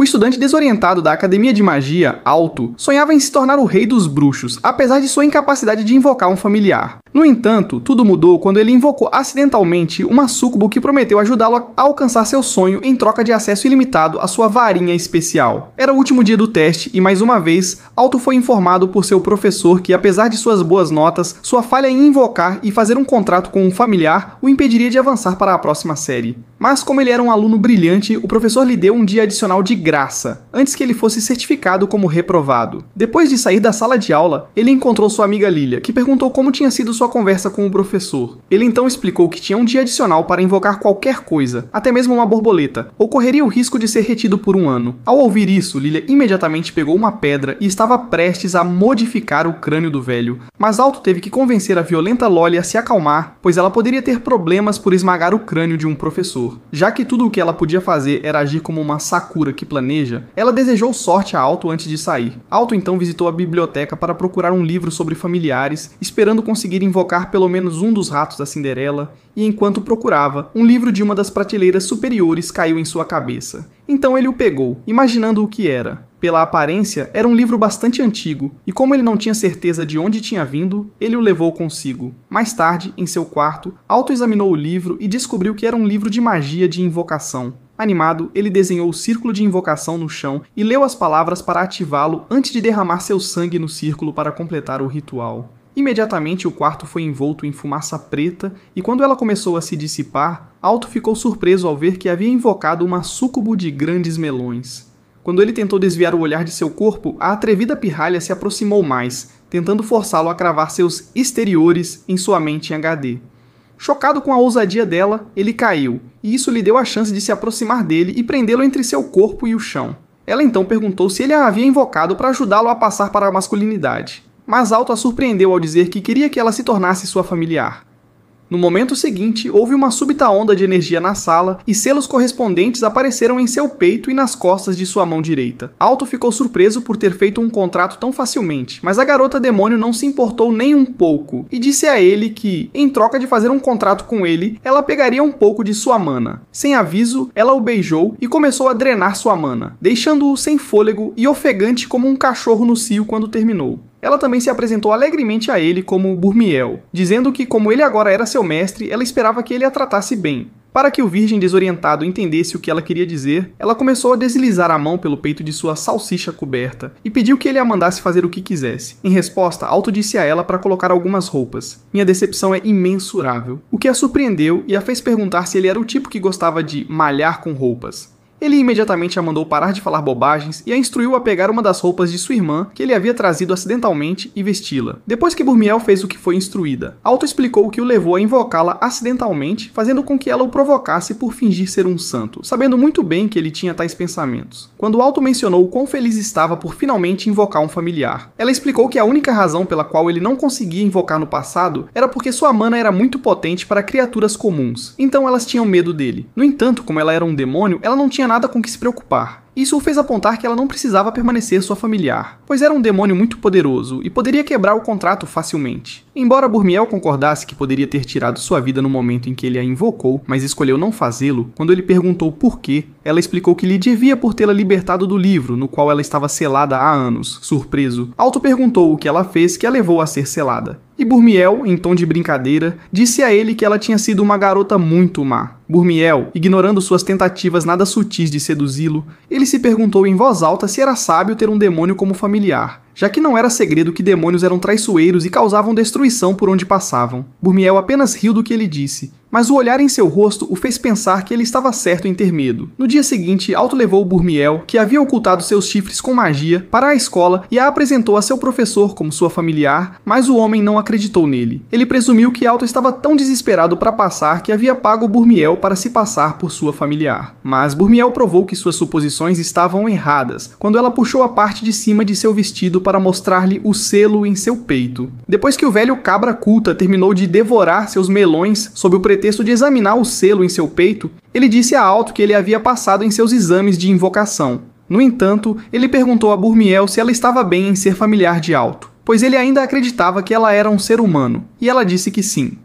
O estudante desorientado da Academia de Magia, Alto, sonhava em se tornar o rei dos bruxos, apesar de sua incapacidade de invocar um familiar. No entanto, tudo mudou quando ele invocou acidentalmente uma súcubo que prometeu ajudá-lo a alcançar seu sonho em troca de acesso ilimitado à sua varinha especial. Era o último dia do teste e, mais uma vez, Alto foi informado por seu professor que, apesar de suas boas notas, sua falha em invocar e fazer um contrato com um familiar o impediria de avançar para a próxima série. Mas, como ele era um aluno brilhante, o professor lhe deu um dia adicional de graça, antes que ele fosse certificado como reprovado. Depois de sair da sala de aula, ele encontrou sua amiga Lilia, que perguntou como tinha sido sua conversa com o professor. Ele então explicou que tinha um dia adicional para invocar qualquer coisa, até mesmo uma borboleta, ou correria o risco de ser retido por um ano. Ao ouvir isso, Lilia imediatamente pegou uma pedra e estava prestes a modificar o crânio do velho, mas Alto teve que convencer a violenta Loli a se acalmar, pois ela poderia ter problemas por esmagar o crânio de um professor. Já que tudo o que ela podia fazer era agir como uma Sakura que planeja, ela desejou sorte a Alto antes de sair. Alto então visitou a biblioteca para procurar um livro sobre familiares, esperando conseguir invocar pelo menos um dos ratos da Cinderela, e enquanto procurava, um livro de uma das prateleiras superiores caiu em sua cabeça. Então ele o pegou, imaginando o que era. Pela aparência, era um livro bastante antigo, e como ele não tinha certeza de onde tinha vindo, ele o levou consigo. Mais tarde, em seu quarto, Alto examinou o livro e descobriu que era um livro de magia de invocação. Animado, ele desenhou o círculo de invocação no chão e leu as palavras para ativá-lo antes de derramar seu sangue no círculo para completar o ritual. Imediatamente o quarto foi envolto em fumaça preta e quando ela começou a se dissipar, Alto ficou surpreso ao ver que havia invocado uma súcubo de grandes melões. Quando ele tentou desviar o olhar de seu corpo, a atrevida pirralha se aproximou mais, tentando forçá-lo a cravar seus exteriores em sua mente em HD. Chocado com a ousadia dela, ele caiu, e isso lhe deu a chance de se aproximar dele e prendê-lo entre seu corpo e o chão. Ela então perguntou se ele a havia invocado para ajudá-lo a passar para a masculinidade, mas Alto a surpreendeu ao dizer que queria que ela se tornasse sua familiar. No momento seguinte, houve uma súbita onda de energia na sala e selos correspondentes apareceram em seu peito e nas costas de sua mão direita. Alto ficou surpreso por ter feito um contrato tão facilmente, mas a garota demônio não se importou nem um pouco e disse a ele que, em troca de fazer um contrato com ele, ela pegaria um pouco de sua mana. Sem aviso, ela o beijou e começou a drenar sua mana, deixando-o sem fôlego e ofegante como um cachorro no cio quando terminou. Ela também se apresentou alegremente a ele como Burmiel, dizendo que, como ele agora era seu mestre, ela esperava que ele a tratasse bem. Para que o virgem desorientado entendesse o que ela queria dizer, ela começou a deslizar a mão pelo peito de sua salsicha coberta e pediu que ele a mandasse fazer o que quisesse. Em resposta, Alto disse a ela para colocar algumas roupas. Minha decepção é imensurável, o que a surpreendeu e a fez perguntar se ele era o tipo que gostava de malhar com roupas. Ele imediatamente a mandou parar de falar bobagens e a instruiu a pegar uma das roupas de sua irmã que ele havia trazido acidentalmente e vesti-la. Depois que Burmiel fez o que foi instruída, Alto explicou o que o levou a invocá-la acidentalmente, fazendo com que ela o provocasse por fingir ser um santo, sabendo muito bem que ele tinha tais pensamentos. Quando Alto mencionou o quão feliz estava por finalmente invocar um familiar, ela explicou que a única razão pela qual ele não conseguia invocar no passado era porque sua mana era muito potente para criaturas comuns, então elas tinham medo dele. No entanto, como ela era um demônio, ela não tinha nada com que se preocupar. Isso o fez apontar que ela não precisava permanecer sua familiar, pois era um demônio muito poderoso e poderia quebrar o contrato facilmente. Embora Burmiel concordasse que poderia ter tirado sua vida no momento em que ele a invocou, mas escolheu não fazê-lo, quando ele perguntou por quê, ela explicou que lhe devia por tê-la libertado do livro, no qual ela estava selada há anos. Surpreso, Alto perguntou o que ela fez que a levou a ser selada. E Burmiel, em tom de brincadeira, disse a ele que ela tinha sido uma garota muito má. Burmiel, ignorando suas tentativas nada sutis de seduzi-lo, ele se perguntou em voz alta se era sábio ter um demônio como familiar, já que não era segredo que demônios eram traiçoeiros e causavam destruição por onde passavam. Burmiel apenas riu do que ele disse, mas o olhar em seu rosto o fez pensar que ele estava certo em ter medo. No dia seguinte, Alto levou Burmiel, que havia ocultado seus chifres com magia, para a escola e a apresentou a seu professor como sua familiar, mas o homem não acreditou nele. Ele presumiu que Alto estava tão desesperado para passar que havia pago Burmiel para se passar por sua familiar. Mas Burmiel provou que suas suposições estavam erradas, quando ela puxou a parte de cima de seu vestido para mostrar-lhe o selo em seu peito. Depois que o velho cabra culta terminou de devorar seus melões sob o pretexto de examinar o selo em seu peito, ele disse a Alto que ele havia passado em seus exames de invocação. No entanto, ele perguntou a Burmiel se ela estava bem em ser familiar de Alto, pois ele ainda acreditava que ela era um ser humano, e ela disse que sim.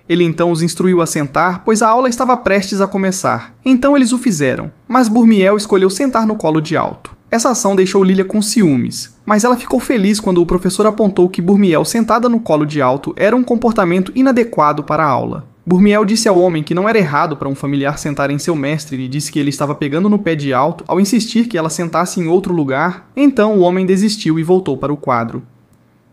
Ele então os instruiu a sentar, pois a aula estava prestes a começar. Então eles o fizeram, mas Burmiel escolheu sentar no colo de Alto. Essa ação deixou Lilia com ciúmes, mas ela ficou feliz quando o professor apontou que Burmiel sentada no colo de Alto era um comportamento inadequado para a aula. Burmiel disse ao homem que não era errado para um familiar sentar em seu mestre e disse que ele estava pegando no pé de Alto ao insistir que ela sentasse em outro lugar. Então o homem desistiu e voltou para o quadro.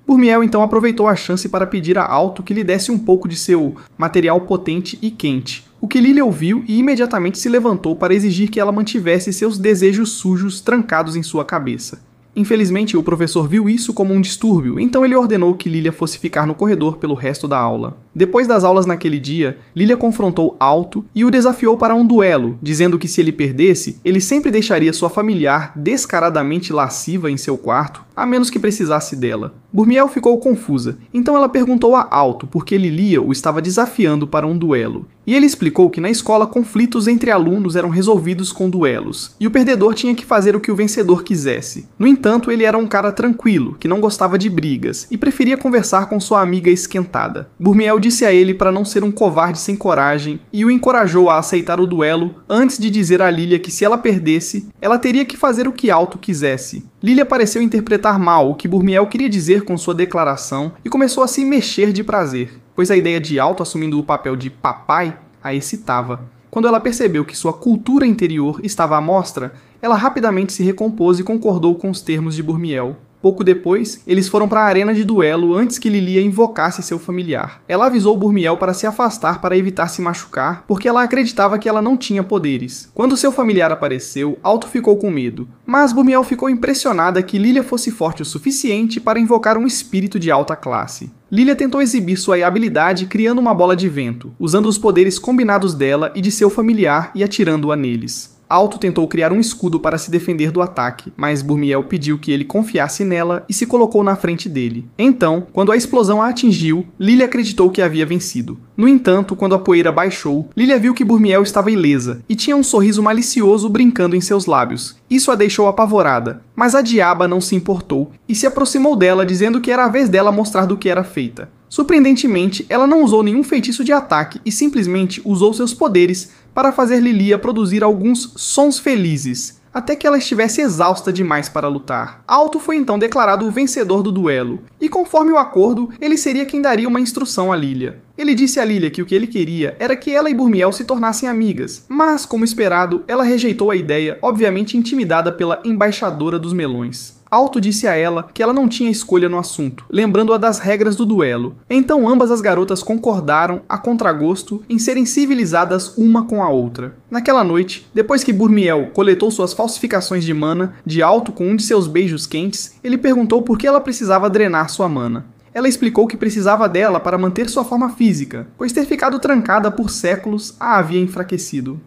Burmiel então aproveitou a chance para pedir a Alto que lhe desse um pouco de seu material potente e quente, o que Lilia ouviu e imediatamente se levantou para exigir que ela mantivesse seus desejos sujos trancados em sua cabeça. Infelizmente, o professor viu isso como um distúrbio, então ele ordenou que Lilia fosse ficar no corredor pelo resto da aula. Depois das aulas naquele dia, Lilia confrontou Alto e o desafiou para um duelo, dizendo que se ele perdesse, ele sempre deixaria sua familiar descaradamente lasciva em seu quarto, a menos que precisasse dela. Burmiel ficou confusa, então ela perguntou a Alto por que Lilia o estava desafiando para um duelo. E ele explicou que na escola conflitos entre alunos eram resolvidos com duelos, e o perdedor tinha que fazer o que o vencedor quisesse. No entanto, ele era um cara tranquilo, que não gostava de brigas, e preferia conversar com sua amiga esquentada. Burmiel disse a ele para não ser um covarde sem coragem, e o encorajou a aceitar o duelo, antes de dizer a Lilia que se ela perdesse, ela teria que fazer o que Alto quisesse. Lilia pareceu interpretar mal o que Burmiel queria dizer com sua declaração, e começou a se mexer de prazer, pois a ideia de Alto assumindo o papel de papai a excitava. Quando ela percebeu que sua cultura interior estava à mostra, ela rapidamente se recompôs e concordou com os termos de Burmiel. Pouco depois, eles foram para a arena de duelo antes que Lilia invocasse seu familiar. Ela avisou Burmiel para se afastar para evitar se machucar, porque ela acreditava que ela não tinha poderes. Quando seu familiar apareceu, Alto ficou com medo, mas Burmiel ficou impressionada que Lilia fosse forte o suficiente para invocar um espírito de alta classe. Lilia tentou exibir sua habilidade criando uma bola de vento, usando os poderes combinados dela e de seu familiar e atirando-a neles. Alto tentou criar um escudo para se defender do ataque, mas Burmiel pediu que ele confiasse nela e se colocou na frente dele. Então, quando a explosão a atingiu, Lilia acreditou que havia vencido. No entanto, quando a poeira baixou, Lilia viu que Burmiel estava ilesa e tinha um sorriso malicioso brincando em seus lábios. Isso a deixou apavorada, mas a diaba não se importou e se aproximou dela dizendo que era a vez dela mostrar do que era feita. Surpreendentemente, ela não usou nenhum feitiço de ataque e simplesmente usou seus poderes para fazer Lilia produzir alguns sons felizes, até que ela estivesse exausta demais para lutar. Alto foi então declarado o vencedor do duelo, e conforme o acordo, ele seria quem daria uma instrução a Lilia. Ele disse a Lilia que o que ele queria era que ela e Burmiel se tornassem amigas, mas, como esperado, ela rejeitou a ideia, obviamente intimidada pela embaixadora dos melões. Alto disse a ela que ela não tinha escolha no assunto, lembrando-a das regras do duelo. Então ambas as garotas concordaram, a contragosto, em serem civilizadas uma com a outra. Naquela noite, depois que Burmiel coletou suas falsificações de mana de Alto com um de seus beijos quentes, ele perguntou por que ela precisava drenar sua mana. Ela explicou que precisava dela para manter sua forma física, pois ter ficado trancada por séculos a havia enfraquecido.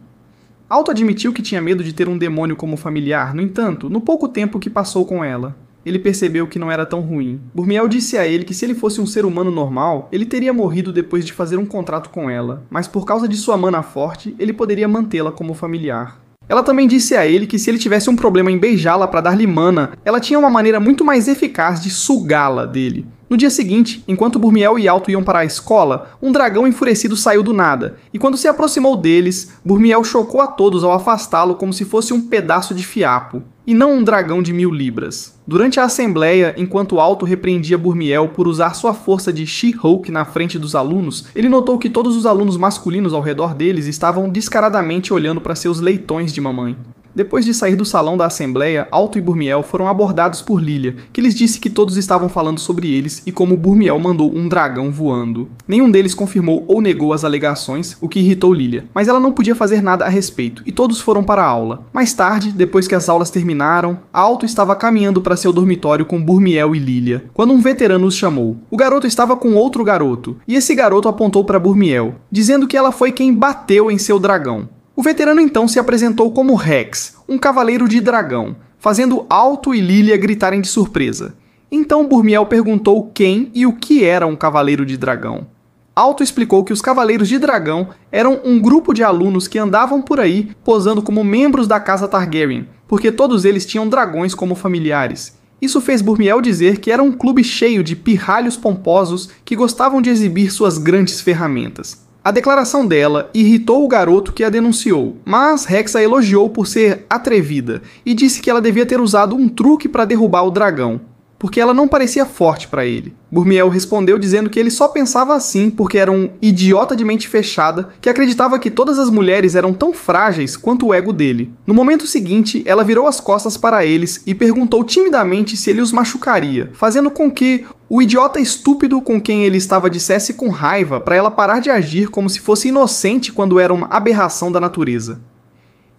Alto admitiu que tinha medo de ter um demônio como familiar, no entanto, no pouco tempo que passou com ela, ele percebeu que não era tão ruim. Burmiel disse a ele que se ele fosse um ser humano normal, ele teria morrido depois de fazer um contrato com ela, mas por causa de sua mana forte, ele poderia mantê-la como familiar. Ela também disse a ele que se ele tivesse um problema em beijá-la para dar-lhe mana, ela tinha uma maneira muito mais eficaz de sugá-la dele. No dia seguinte, enquanto Burmiel e Alto iam para a escola, um dragão enfurecido saiu do nada, e quando se aproximou deles, Burmiel chocou a todos ao afastá-lo como se fosse um pedaço de fiapo, e não um dragão de 1000 libras. Durante a assembleia, enquanto Alto repreendia Burmiel por usar sua força de She-Hulk na frente dos alunos, ele notou que todos os alunos masculinos ao redor deles estavam descaradamente olhando para seus leitões de mamãe. Depois de sair do salão da assembleia, Alto e Burmiel foram abordados por Lilia, que lhes disse que todos estavam falando sobre eles e como Burmiel mandou um dragão voando. Nenhum deles confirmou ou negou as alegações, o que irritou Lilia, mas ela não podia fazer nada a respeito, e todos foram para a aula. Mais tarde, depois que as aulas terminaram, Alto estava caminhando para seu dormitório com Burmiel e Lilia, quando um veterano os chamou. O garoto estava com outro garoto, e esse garoto apontou para Burmiel, dizendo que ela foi quem bateu em seu dragão. O veterano então se apresentou como Rex, um cavaleiro de dragão, fazendo Alto e Lilia gritarem de surpresa. Então Burmiel perguntou quem e o que era um cavaleiro de dragão. Alto explicou que os cavaleiros de dragão eram um grupo de alunos que andavam por aí posando como membros da casa Targaryen, porque todos eles tinham dragões como familiares. Isso fez Burmiel dizer que era um clube cheio de pirralhos pomposos que gostavam de exibir suas grandes ferramentas. A declaração dela irritou o garoto que a denunciou, mas Rex a elogiou por ser atrevida e disse que ela devia ter usado um truque para derrubar o dragão, porque ela não parecia forte para ele. Burmiel respondeu dizendo que ele só pensava assim porque era um idiota de mente fechada que acreditava que todas as mulheres eram tão frágeis quanto o ego dele. No momento seguinte, ela virou as costas para eles e perguntou timidamente se ele os machucaria, fazendo com que o idiota estúpido com quem ele estava dissesse com raiva para ela parar de agir como se fosse inocente quando era uma aberração da natureza.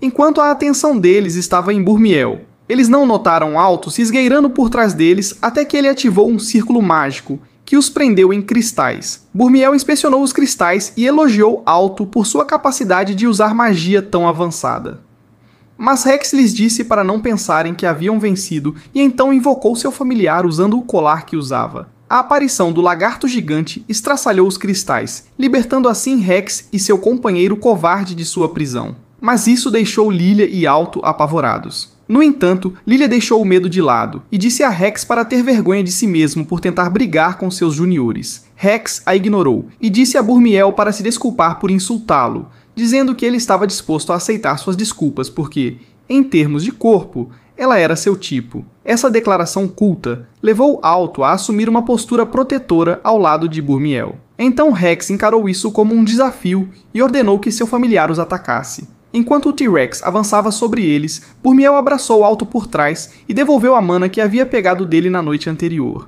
Enquanto a atenção deles estava em Burmiel, eles não notaram Alto se esgueirando por trás deles até que ele ativou um círculo mágico que os prendeu em cristais. Burmiel inspecionou os cristais e elogiou Alto por sua capacidade de usar magia tão avançada. Mas Rex lhes disse para não pensarem que haviam vencido e então invocou seu familiar usando o colar que usava. A aparição do lagarto gigante estraçalhou os cristais, libertando assim Rex e seu companheiro covarde de sua prisão. Mas isso deixou Lilia e Alto apavorados. No entanto, Lilia deixou o medo de lado e disse a Rex para ter vergonha de si mesmo por tentar brigar com seus juniores. Rex a ignorou e disse a Burmiel para se desculpar por insultá-lo, dizendo que ele estava disposto a aceitar suas desculpas porque, em termos de corpo, ela era seu tipo. Essa declaração culta levou Alto a assumir uma postura protetora ao lado de Burmiel. Então Rex encarou isso como um desafio e ordenou que seu familiar os atacasse. Enquanto o T-Rex avançava sobre eles, Burmiel abraçou Alto por trás e devolveu a mana que havia pegado dele na noite anterior.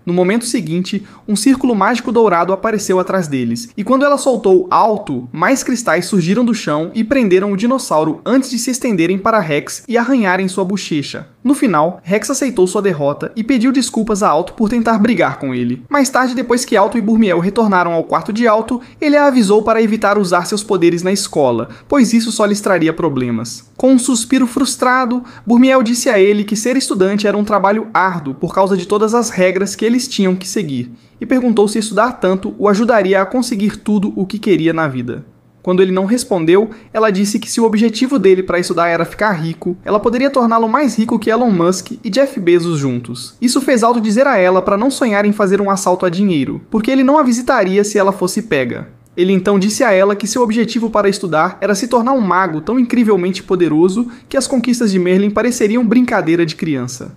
No momento seguinte, um círculo mágico dourado apareceu atrás deles, e quando ela soltou Alto, mais cristais surgiram do chão e prenderam o dinossauro antes de se estenderem para Rex e arranharem sua bochecha. No final, Rex aceitou sua derrota e pediu desculpas a Alto por tentar brigar com ele. Mais tarde, depois que Alto e Burmiel retornaram ao quarto de Alto, ele a avisou para evitar usar seus poderes na escola, pois isso só lhes traria problemas. Com um suspiro frustrado, Burmiel disse a ele que ser estudante era um trabalho árduo por causa de todas as regras que eles tinham que seguir, e perguntou se estudar tanto o ajudaria a conseguir tudo o que queria na vida. Quando ele não respondeu, ela disse que se o objetivo dele para estudar era ficar rico, ela poderia torná-lo mais rico que Elon Musk e Jeff Bezos juntos. Isso fez Alto dizer a ela para não sonhar em fazer um assalto a dinheiro, porque ele não a visitaria se ela fosse pega. Ele então disse a ela que seu objetivo para estudar era se tornar um mago tão incrivelmente poderoso que as conquistas de Merlin pareceriam brincadeira de criança.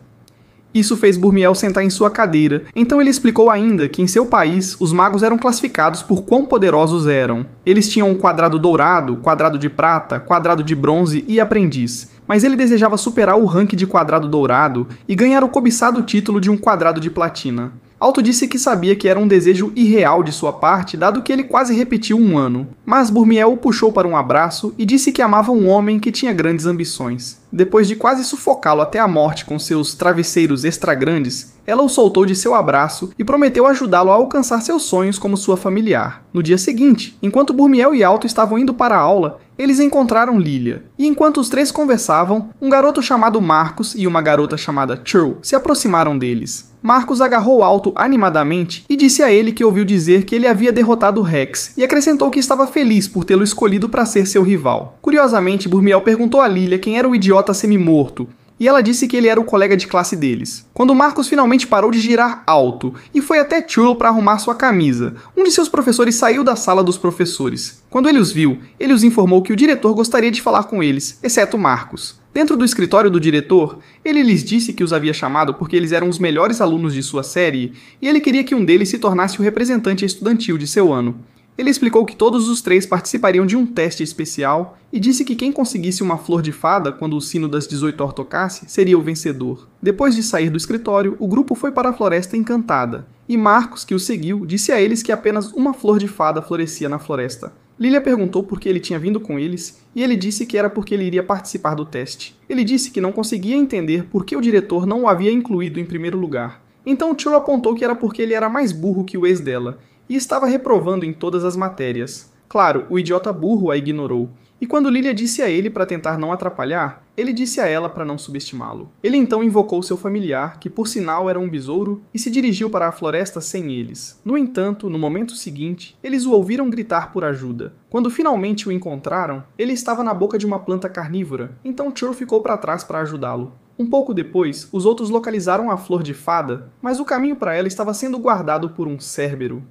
Isso fez Burmiel sentar em sua cadeira, então ele explicou ainda que em seu país os magos eram classificados por quão poderosos eram. Eles tinham um quadrado dourado, quadrado de prata, quadrado de bronze e aprendiz, mas ele desejava superar o ranking de quadrado dourado e ganhar o cobiçado título de um quadrado de platina. Alto disse que sabia que era um desejo irreal de sua parte, dado que ele quase repetiu um ano. Mas Burmiel o puxou para um abraço e disse que amava um homem que tinha grandes ambições. Depois de quase sufocá-lo até a morte com seus travesseiros extra grandes, ela o soltou de seu abraço e prometeu ajudá-lo a alcançar seus sonhos como sua familiar. No dia seguinte, enquanto Burmiel e Alto estavam indo para a aula, eles encontraram Lilia. E enquanto os três conversavam, um garoto chamado Marcus e uma garota chamada Churl se aproximaram deles. Marcus agarrou Alto animadamente e disse a ele que ouviu dizer que ele havia derrotado Rex, e acrescentou que estava feliz por tê-lo escolhido para ser seu rival. Curiosamente, Burmiel perguntou a Lilia quem era o idiota semi-morto, e ela disse que ele era o colega de classe deles. Quando Marcus finalmente parou de girar Alto e foi até Churl para arrumar sua camisa, um de seus professores saiu da sala dos professores. Quando ele os viu, ele os informou que o diretor gostaria de falar com eles, exceto Marcus. Dentro do escritório do diretor, ele lhes disse que os havia chamado porque eles eram os melhores alunos de sua série e ele queria que um deles se tornasse o representante estudantil de seu ano. Ele explicou que todos os três participariam de um teste especial e disse que quem conseguisse uma flor de fada quando o sino das 18 horas tocasse seria o vencedor. Depois de sair do escritório, o grupo foi para a Floresta Encantada, e Marcus, que o seguiu, disse a eles que apenas uma flor de fada florescia na floresta. Lilia perguntou por que ele tinha vindo com eles, e ele disse que era porque ele iria participar do teste. Ele disse que não conseguia entender por que o diretor não o havia incluído em primeiro lugar. Então Churl apontou que era porque ele era mais burro que o ex dela, e estava reprovando em todas as matérias. Claro, o idiota burro a ignorou. E quando Lilia disse a ele para tentar não atrapalhar, ele disse a ela para não subestimá-lo. Ele então invocou seu familiar, que por sinal era um besouro, e se dirigiu para a floresta sem eles. No entanto, no momento seguinte, eles o ouviram gritar por ajuda. Quando finalmente o encontraram, ele estava na boca de uma planta carnívora, então Churl ficou para trás para ajudá-lo. Um pouco depois, os outros localizaram a flor de fada, mas o caminho para ela estava sendo guardado por um Cérbero.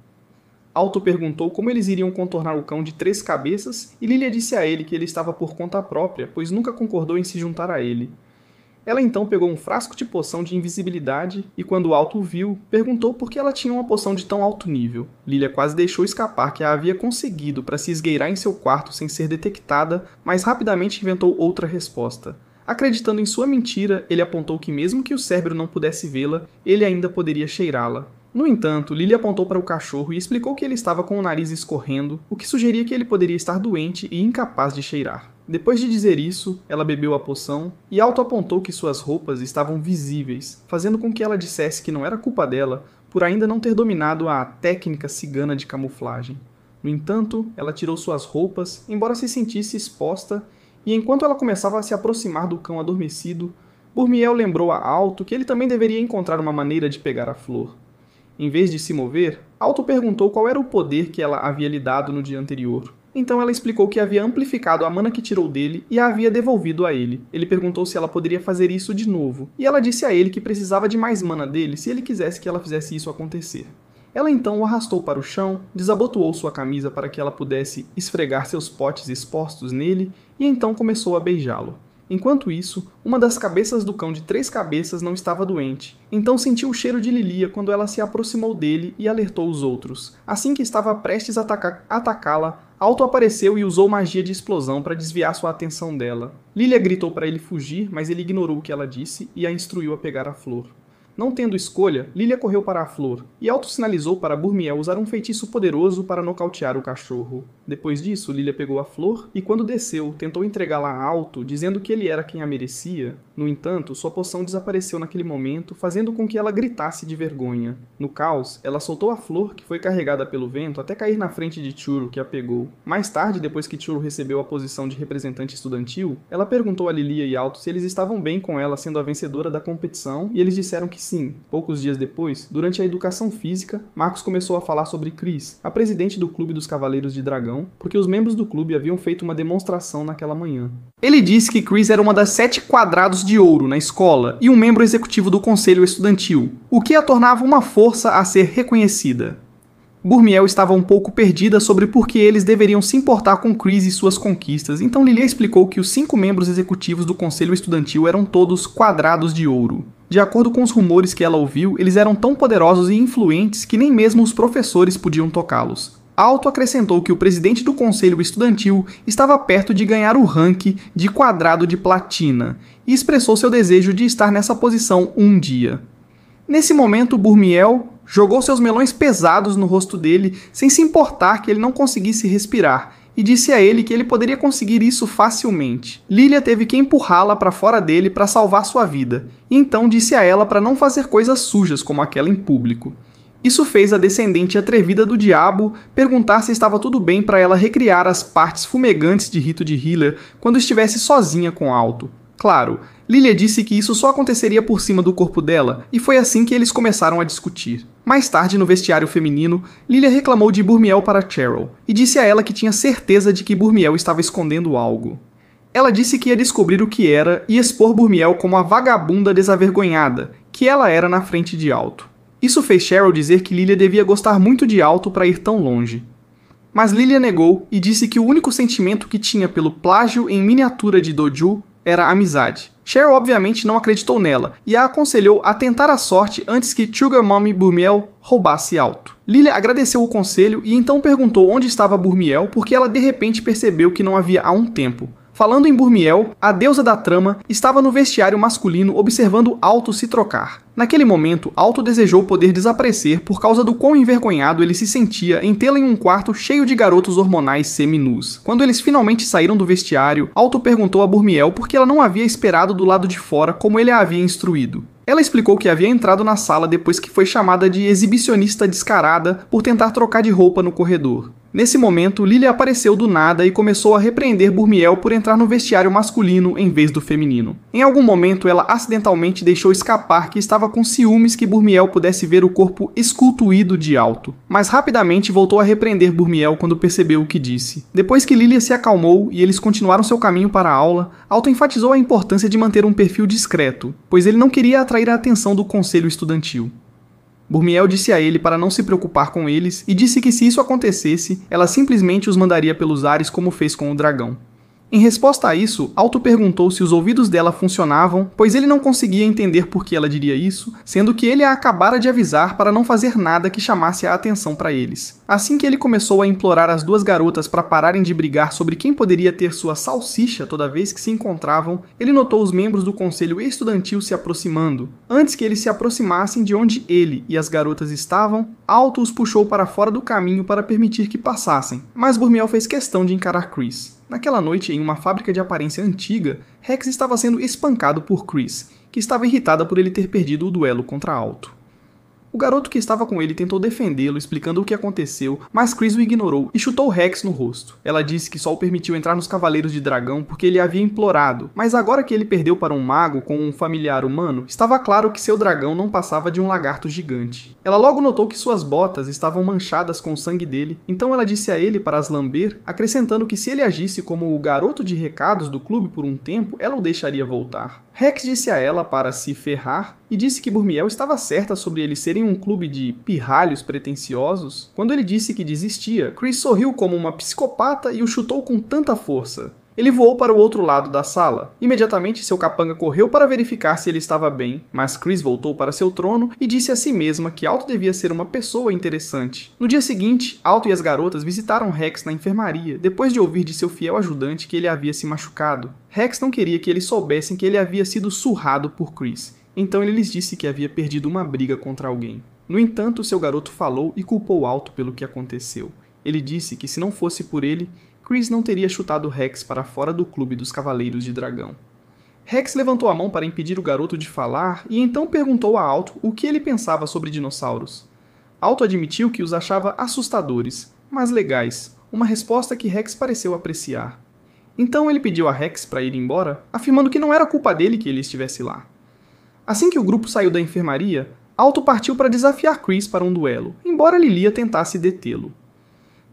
Alto perguntou como eles iriam contornar o cão de 3 cabeças e Lilia disse a ele que ele estava por conta própria, pois nunca concordou em se juntar a ele. Ela então pegou um frasco de poção de invisibilidade e, quando Alto o viu, perguntou por que ela tinha uma poção de tão alto nível. Lilia quase deixou escapar que a havia conseguido para se esgueirar em seu quarto sem ser detectada, mas rapidamente inventou outra resposta. Acreditando em sua mentira, ele apontou que mesmo que o Cérbero não pudesse vê-la, ele ainda poderia cheirá-la. No entanto, Lilia apontou para o cachorro e explicou que ele estava com o nariz escorrendo, o que sugeria que ele poderia estar doente e incapaz de cheirar. Depois de dizer isso, ela bebeu a poção e Alto apontou que suas roupas estavam visíveis, fazendo com que ela dissesse que não era culpa dela por ainda não ter dominado a técnica cigana de camuflagem. No entanto, ela tirou suas roupas, embora se sentisse exposta, e enquanto ela começava a se aproximar do cão adormecido, Burmiel lembrou a Alto que ele também deveria encontrar uma maneira de pegar a flor. Em vez de se mover, Alto perguntou qual era o poder que ela havia lhe dado no dia anterior. Então ela explicou que havia amplificado a mana que tirou dele e a havia devolvido a ele. Ele perguntou se ela poderia fazer isso de novo, e ela disse a ele que precisava de mais mana dele se ele quisesse que ela fizesse isso acontecer. Ela então o arrastou para o chão, desabotoou sua camisa para que ela pudesse esfregar seus potes expostos nele e então começou a beijá-lo. Enquanto isso, uma das cabeças do cão de 3 cabeças não estava doente, então sentiu o cheiro de Lilia quando ela se aproximou dele e alertou os outros. Assim que estava prestes a atacá-la, Alto apareceu e usou magia de explosão para desviar sua atenção dela. Lilia gritou para ele fugir, mas ele ignorou o que ela disse e a instruiu a pegar a flor. Não tendo escolha, Lilia correu para a flor, e Alto sinalizou para Burmiel usar um feitiço poderoso para nocautear o cachorro. Depois disso, Lilia pegou a flor e, quando desceu, tentou entregá-la a Alto, dizendo que ele era quem a merecia. No entanto, sua poção desapareceu naquele momento, fazendo com que ela gritasse de vergonha. No caos, ela soltou a flor, que foi carregada pelo vento, até cair na frente de Churro, que a pegou. Mais tarde, depois que Churro recebeu a posição de representante estudantil, ela perguntou a Lilia e Alto se eles estavam bem com ela sendo a vencedora da competição, e eles disseram que sim. Poucos dias depois, durante a educação física, Marcos começou a falar sobre Chris, a presidente do Clube dos Cavaleiros de Dragão, porque os membros do clube haviam feito uma demonstração naquela manhã. Ele disse que Chris era uma das 7 quadrados de ouro na escola e um membro executivo do conselho estudantil, o que a tornava uma força a ser reconhecida. Burmiel estava um pouco perdida sobre por que eles deveriam se importar com Chris e suas conquistas, então Lilia explicou que os 5 membros executivos do conselho estudantil eram todos quadrados de ouro. De acordo com os rumores que ela ouviu, eles eram tão poderosos e influentes que nem mesmo os professores podiam tocá-los. Alto acrescentou que o presidente do conselho estudantil estava perto de ganhar o rank de quadrado de platina e expressou seu desejo de estar nessa posição um dia. Nesse momento, Burmiel jogou seus melões pesados no rosto dele sem se importar que ele não conseguisse respirar e disse a ele que ele poderia conseguir isso facilmente. Lilia teve que empurrá-la para fora dele para salvar sua vida, e então disse a ela para não fazer coisas sujas como aquela em público. Isso fez a descendente atrevida do diabo perguntar se estava tudo bem para ela recriar as partes fumegantes de rito de healer quando estivesse sozinha com Alto. Claro, Lilia disse que isso só aconteceria por cima do corpo dela, e foi assim que eles começaram a discutir. Mais tarde, no vestiário feminino, Lilia reclamou de Burmiel para Cheryl, e disse a ela que tinha certeza de que Burmiel estava escondendo algo. Ela disse que ia descobrir o que era e expor Burmiel como a vagabunda desavergonhada, que ela era na frente de Alto. Isso fez Cheryl dizer que Lilia devia gostar muito de Alto para ir tão longe. Mas Lilia negou e disse que o único sentimento que tinha pelo plágio em miniatura de Doju era amizade. Cheryl obviamente não acreditou nela e a aconselhou a tentar a sorte antes que Sugar Mommy Burmiel roubasse Alto. Lilia agradeceu o conselho e então perguntou onde estava Burmiel porque ela de repente percebeu que não havia há um tempo. Falando em Burmiel, a deusa da trama estava no vestiário masculino observando Alto se trocar. Naquele momento, Alto desejou poder desaparecer por causa do quão envergonhado ele se sentia em tê-la em um quarto cheio de garotos hormonais seminus. Quando eles finalmente saíram do vestiário, Alto perguntou a Burmiel por que ela não havia esperado do lado de fora como ele a havia instruído. Ela explicou que havia entrado na sala depois que foi chamada de exibicionista descarada por tentar trocar de roupa no corredor. Nesse momento, Lilia apareceu do nada e começou a repreender Burmiel por entrar no vestiário masculino em vez do feminino. Em algum momento, ela acidentalmente deixou escapar que estava estava com ciúmes que Burmiel pudesse ver o corpo escultuído de Alto, mas rapidamente voltou a repreender Burmiel quando percebeu o que disse. Depois que Lilia se acalmou e eles continuaram seu caminho para a aula, Alto enfatizou a importância de manter um perfil discreto, pois ele não queria atrair a atenção do conselho estudantil. Burmiel disse a ele para não se preocupar com eles e disse que se isso acontecesse, ela simplesmente os mandaria pelos ares como fez com o dragão. Em resposta a isso, Alto perguntou se os ouvidos dela funcionavam, pois ele não conseguia entender por que ela diria isso, sendo que ele a acabara de avisar para não fazer nada que chamasse a atenção para eles. Assim que ele começou a implorar as duas garotas para pararem de brigar sobre quem poderia ter sua salsicha toda vez que se encontravam, ele notou os membros do conselho estudantil se aproximando. Antes que eles se aproximassem de onde ele e as garotas estavam, Alto os puxou para fora do caminho para permitir que passassem, mas Burmiel fez questão de encarar Chris. Naquela noite, em uma fábrica de aparência antiga, Rex estava sendo espancado por Chris, que estava irritada por ele ter perdido o duelo contra Alto. O garoto que estava com ele tentou defendê-lo, explicando o que aconteceu, mas Chris o ignorou e chutou Rex no rosto. Ela disse que só o permitiu entrar nos Cavaleiros de Dragão porque ele havia implorado, mas agora que ele perdeu para um mago com um familiar humano, estava claro que seu dragão não passava de um lagarto gigante. Ela logo notou que suas botas estavam manchadas com o sangue dele, então ela disse a ele para as lamber, acrescentando que se ele agisse como o garoto de recados do clube por um tempo, ela o deixaria voltar. Rex disse a ela para se ferrar e disse que Burmiel estava certa sobre eles serem um clube de pirralhos pretensiosos. Quando ele disse que desistia, Chris sorriu como uma psicopata e o chutou com tanta força. Ele voou para o outro lado da sala. Imediatamente seu capanga correu para verificar se ele estava bem, mas Chris voltou para seu trono e disse a si mesma que Alto devia ser uma pessoa interessante. No dia seguinte, Alto e as garotas visitaram Rex na enfermaria, depois de ouvir de seu fiel ajudante que ele havia se machucado. Rex não queria que eles soubessem que ele havia sido surrado por Chris, então ele lhes disse que havia perdido uma briga contra alguém. No entanto, seu garoto falou e culpou Alto pelo que aconteceu. Ele disse que se não fosse por ele, Chris não teria chutado Rex para fora do clube dos Cavaleiros de Dragão. Rex levantou a mão para impedir o garoto de falar e então perguntou a Alto o que ele pensava sobre dinossauros. Alto admitiu que os achava assustadores, mas legais, uma resposta que Rex pareceu apreciar. Então ele pediu a Rex para ir embora, afirmando que não era culpa dele que ele estivesse lá. Assim que o grupo saiu da enfermaria, Alto partiu para desafiar Chris para um duelo, embora Lilia tentasse detê-lo.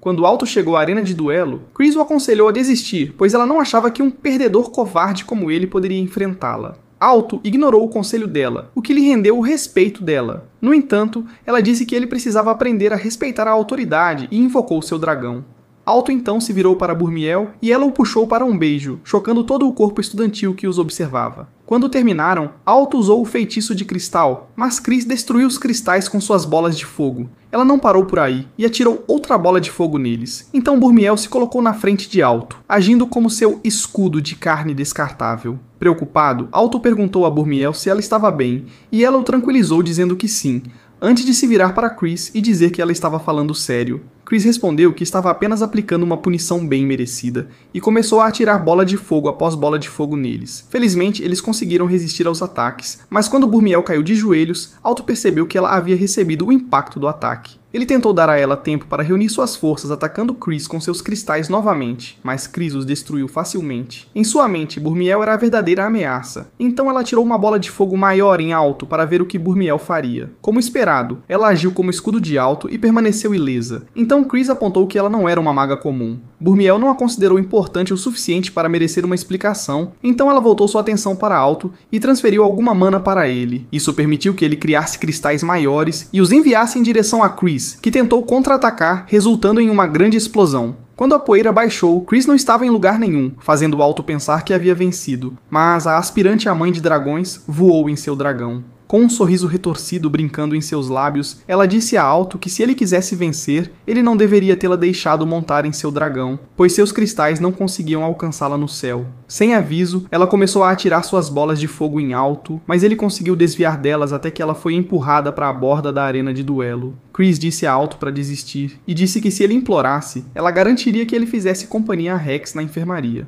Quando Alto chegou à arena de duelo, Chris o aconselhou a desistir, pois ela não achava que um perdedor covarde como ele poderia enfrentá-la. Alto ignorou o conselho dela, o que lhe rendeu o respeito dela. No entanto, ela disse que ele precisava aprender a respeitar a autoridade e invocou seu dragão. Alto então se virou para Burmiel e ela o puxou para um beijo, chocando todo o corpo estudantil que os observava. Quando terminaram, Alto usou o feitiço de cristal, mas Chris destruiu os cristais com suas bolas de fogo. Ela não parou por aí e atirou outra bola de fogo neles. Então Burmiel se colocou na frente de Alto, agindo como seu escudo de carne descartável. Preocupado, Alto perguntou a Burmiel se ela estava bem, e ela o tranquilizou dizendo que sim, antes de se virar para Chris e dizer que ela estava falando sério. Chris respondeu que estava apenas aplicando uma punição bem merecida, e começou a atirar bola de fogo após bola de fogo neles. Felizmente, eles conseguiram resistir aos ataques, mas quando Burmiel caiu de joelhos, Alto percebeu que ela havia recebido o impacto do ataque. Ele tentou dar a ela tempo para reunir suas forças atacando Chris com seus cristais novamente, mas Chris os destruiu facilmente. Em sua mente, Burmiel era a verdadeira ameaça, então ela tirou uma bola de fogo maior em Alto para ver o que Burmiel faria. Como esperado, ela agiu como escudo de Alto e permaneceu ilesa. Então Chris apontou que ela não era uma maga comum. Burmiel não a considerou importante o suficiente para merecer uma explicação, então ela voltou sua atenção para Alto e transferiu alguma mana para ele. Isso permitiu que ele criasse cristais maiores e os enviasse em direção a Chris, que tentou contra-atacar, resultando em uma grande explosão. Quando a poeira baixou, Chris não estava em lugar nenhum, fazendo Alto pensar que havia vencido, mas a aspirante à mãe de dragões voou em seu dragão. Com um sorriso retorcido brincando em seus lábios, ela disse a Alto que se ele quisesse vencer, ele não deveria tê-la deixado montar em seu dragão, pois seus cristais não conseguiam alcançá-la no céu. Sem aviso, ela começou a atirar suas bolas de fogo em Alto, mas ele conseguiu desviar delas até que ela foi empurrada para a borda da arena de duelo. Chris disse a Alto para desistir, e disse que se ele implorasse, ela garantiria que ele fizesse companhia a Rex na enfermaria.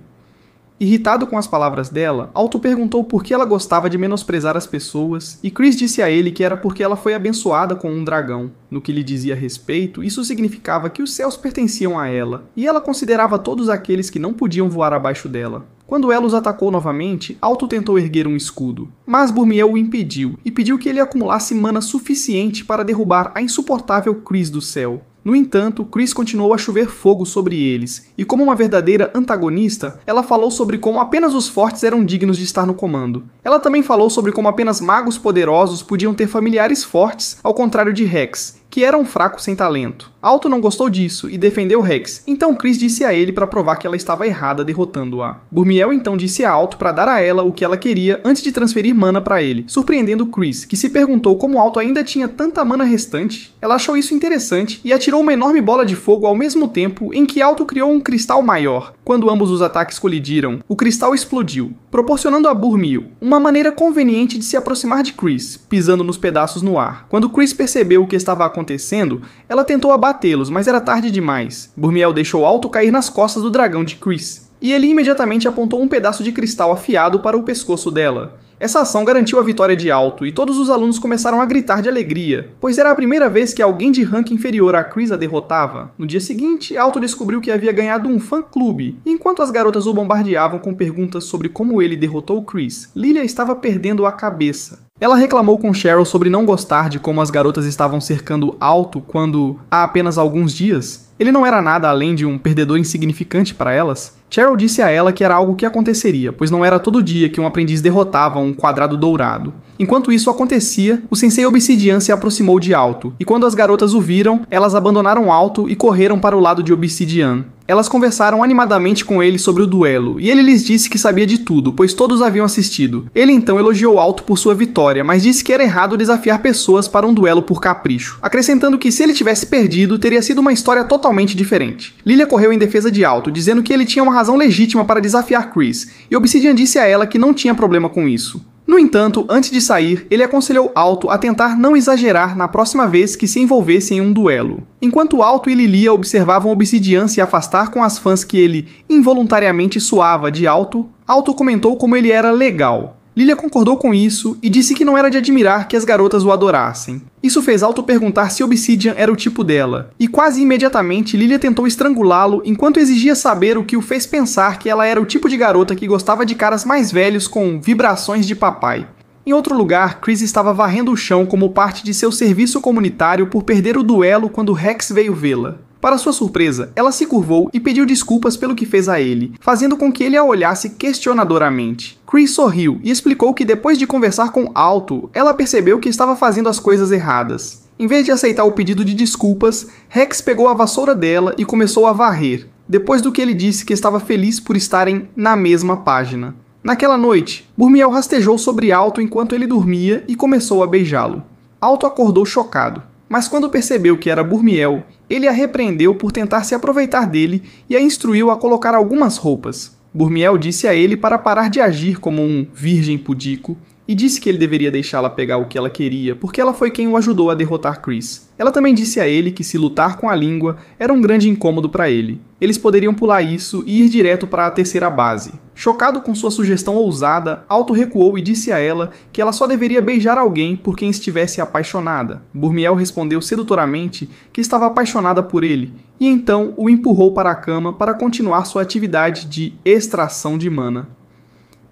Irritado com as palavras dela, Alto perguntou por que ela gostava de menosprezar as pessoas, e Chris disse a ele que era porque ela foi abençoada com um dragão. No que lhe dizia respeito, isso significava que os céus pertenciam a ela, e ela considerava todos aqueles que não podiam voar abaixo dela. Quando ela os atacou novamente, Alto tentou erguer um escudo, mas Burmiel o impediu e pediu que ele acumulasse mana suficiente para derrubar a insuportável Chris do céu. No entanto, Chris continuou a chover fogo sobre eles, e como uma verdadeira antagonista, ela falou sobre como apenas os fortes eram dignos de estar no comando. Ela também falou sobre como apenas magos poderosos podiam ter familiares fortes, ao contrário de Rex, que era um fraco sem talento. Alto não gostou disso e defendeu Rex, então Chris disse a ele para provar que ela estava errada derrotando-a. Burmiel então disse a Alto para dar a ela o que ela queria antes de transferir mana para ele, surpreendendo Chris, que se perguntou como Alto ainda tinha tanta mana restante. Ela achou isso interessante e atirou uma enorme bola de fogo ao mesmo tempo em que Alto criou um cristal maior. Quando ambos os ataques colidiram, o cristal explodiu, proporcionando a Burmiel uma maneira conveniente de se aproximar de Chris, pisando nos pedaços no ar. Quando Chris percebeu o que estava acontecendo, ela tentou abatê-los, mas era tarde demais. Burmiel deixou Alto cair nas costas do dragão de Chris, e ele imediatamente apontou um pedaço de cristal afiado para o pescoço dela. Essa ação garantiu a vitória de Alto, e todos os alunos começaram a gritar de alegria, pois era a primeira vez que alguém de rank inferior a Chris a derrotava. No dia seguinte, Alto descobriu que havia ganhado um fã-clube. Enquanto as garotas o bombardeavam com perguntas sobre como ele derrotou Chris, Lilia estava perdendo a cabeça. Ela reclamou com Cheryl sobre não gostar de como as garotas estavam cercando Alto quando, há apenas alguns dias, ele não era nada além de um perdedor insignificante para elas. Cheryl disse a ela que era algo que aconteceria, pois não era todo dia que um aprendiz derrotava um quadrado dourado. Enquanto isso acontecia, o Sensei Obsidian se aproximou de Alto, e quando as garotas o viram, elas abandonaram Alto e correram para o lado de Obsidian. Elas conversaram animadamente com ele sobre o duelo, e ele lhes disse que sabia de tudo, pois todos haviam assistido. Ele então elogiou Alto por sua vitória, mas disse que era errado desafiar pessoas para um duelo por capricho, acrescentando que se ele tivesse perdido, teria sido uma história totalmente diferente. Lilia correu em defesa de Alto, dizendo que ele tinha uma razão legítima para desafiar Chris, e Obsidian disse a ela que não tinha problema com isso. No entanto, antes de sair, ele aconselhou Alto a tentar não exagerar na próxima vez que se envolvesse em um duelo. Enquanto Alto e Lilia observavam Obsidian se afastar com as fãs que ele involuntariamente suava de Alto, Alto comentou como ele era legal. Lilia concordou com isso e disse que não era de admirar que as garotas o adorassem. Isso fez Alto perguntar se Obsidian era o tipo dela, e quase imediatamente Lilia tentou estrangulá-lo enquanto exigia saber o que o fez pensar que ela era o tipo de garota que gostava de caras mais velhos com vibrações de papai. Em outro lugar, Chris estava varrendo o chão como parte de seu serviço comunitário por perder o duelo quando Rex veio vê-la. Para sua surpresa, ela se curvou e pediu desculpas pelo que fez a ele, fazendo com que ele a olhasse questionadoramente. Chris sorriu e explicou que depois de conversar com Alto, ela percebeu que estava fazendo as coisas erradas. Em vez de aceitar o pedido de desculpas, Rex pegou a vassoura dela e começou a varrer, depois do que ele disse que estava feliz por estarem na mesma página. Naquela noite, Burmiel rastejou sobre Alto enquanto ele dormia e começou a beijá-lo. Alto acordou chocado, mas quando percebeu que era Burmiel, ele a repreendeu por tentar se aproveitar dele e a instruiu a colocar algumas roupas. Burmiel disse a ele para parar de agir como um virgem pudico e disse que ele deveria deixá-la pegar o que ela queria, porque ela foi quem o ajudou a derrotar Chris. Ela também disse a ele que se lutar com a língua era um grande incômodo para ele. Eles poderiam pular isso e ir direto para a terceira base. Chocado com sua sugestão ousada, Alto recuou e disse a ela que ela só deveria beijar alguém por quem estivesse apaixonada. Burmiel respondeu sedutoramente que estava apaixonada por ele, e então o empurrou para a cama para continuar sua atividade de extração de mana.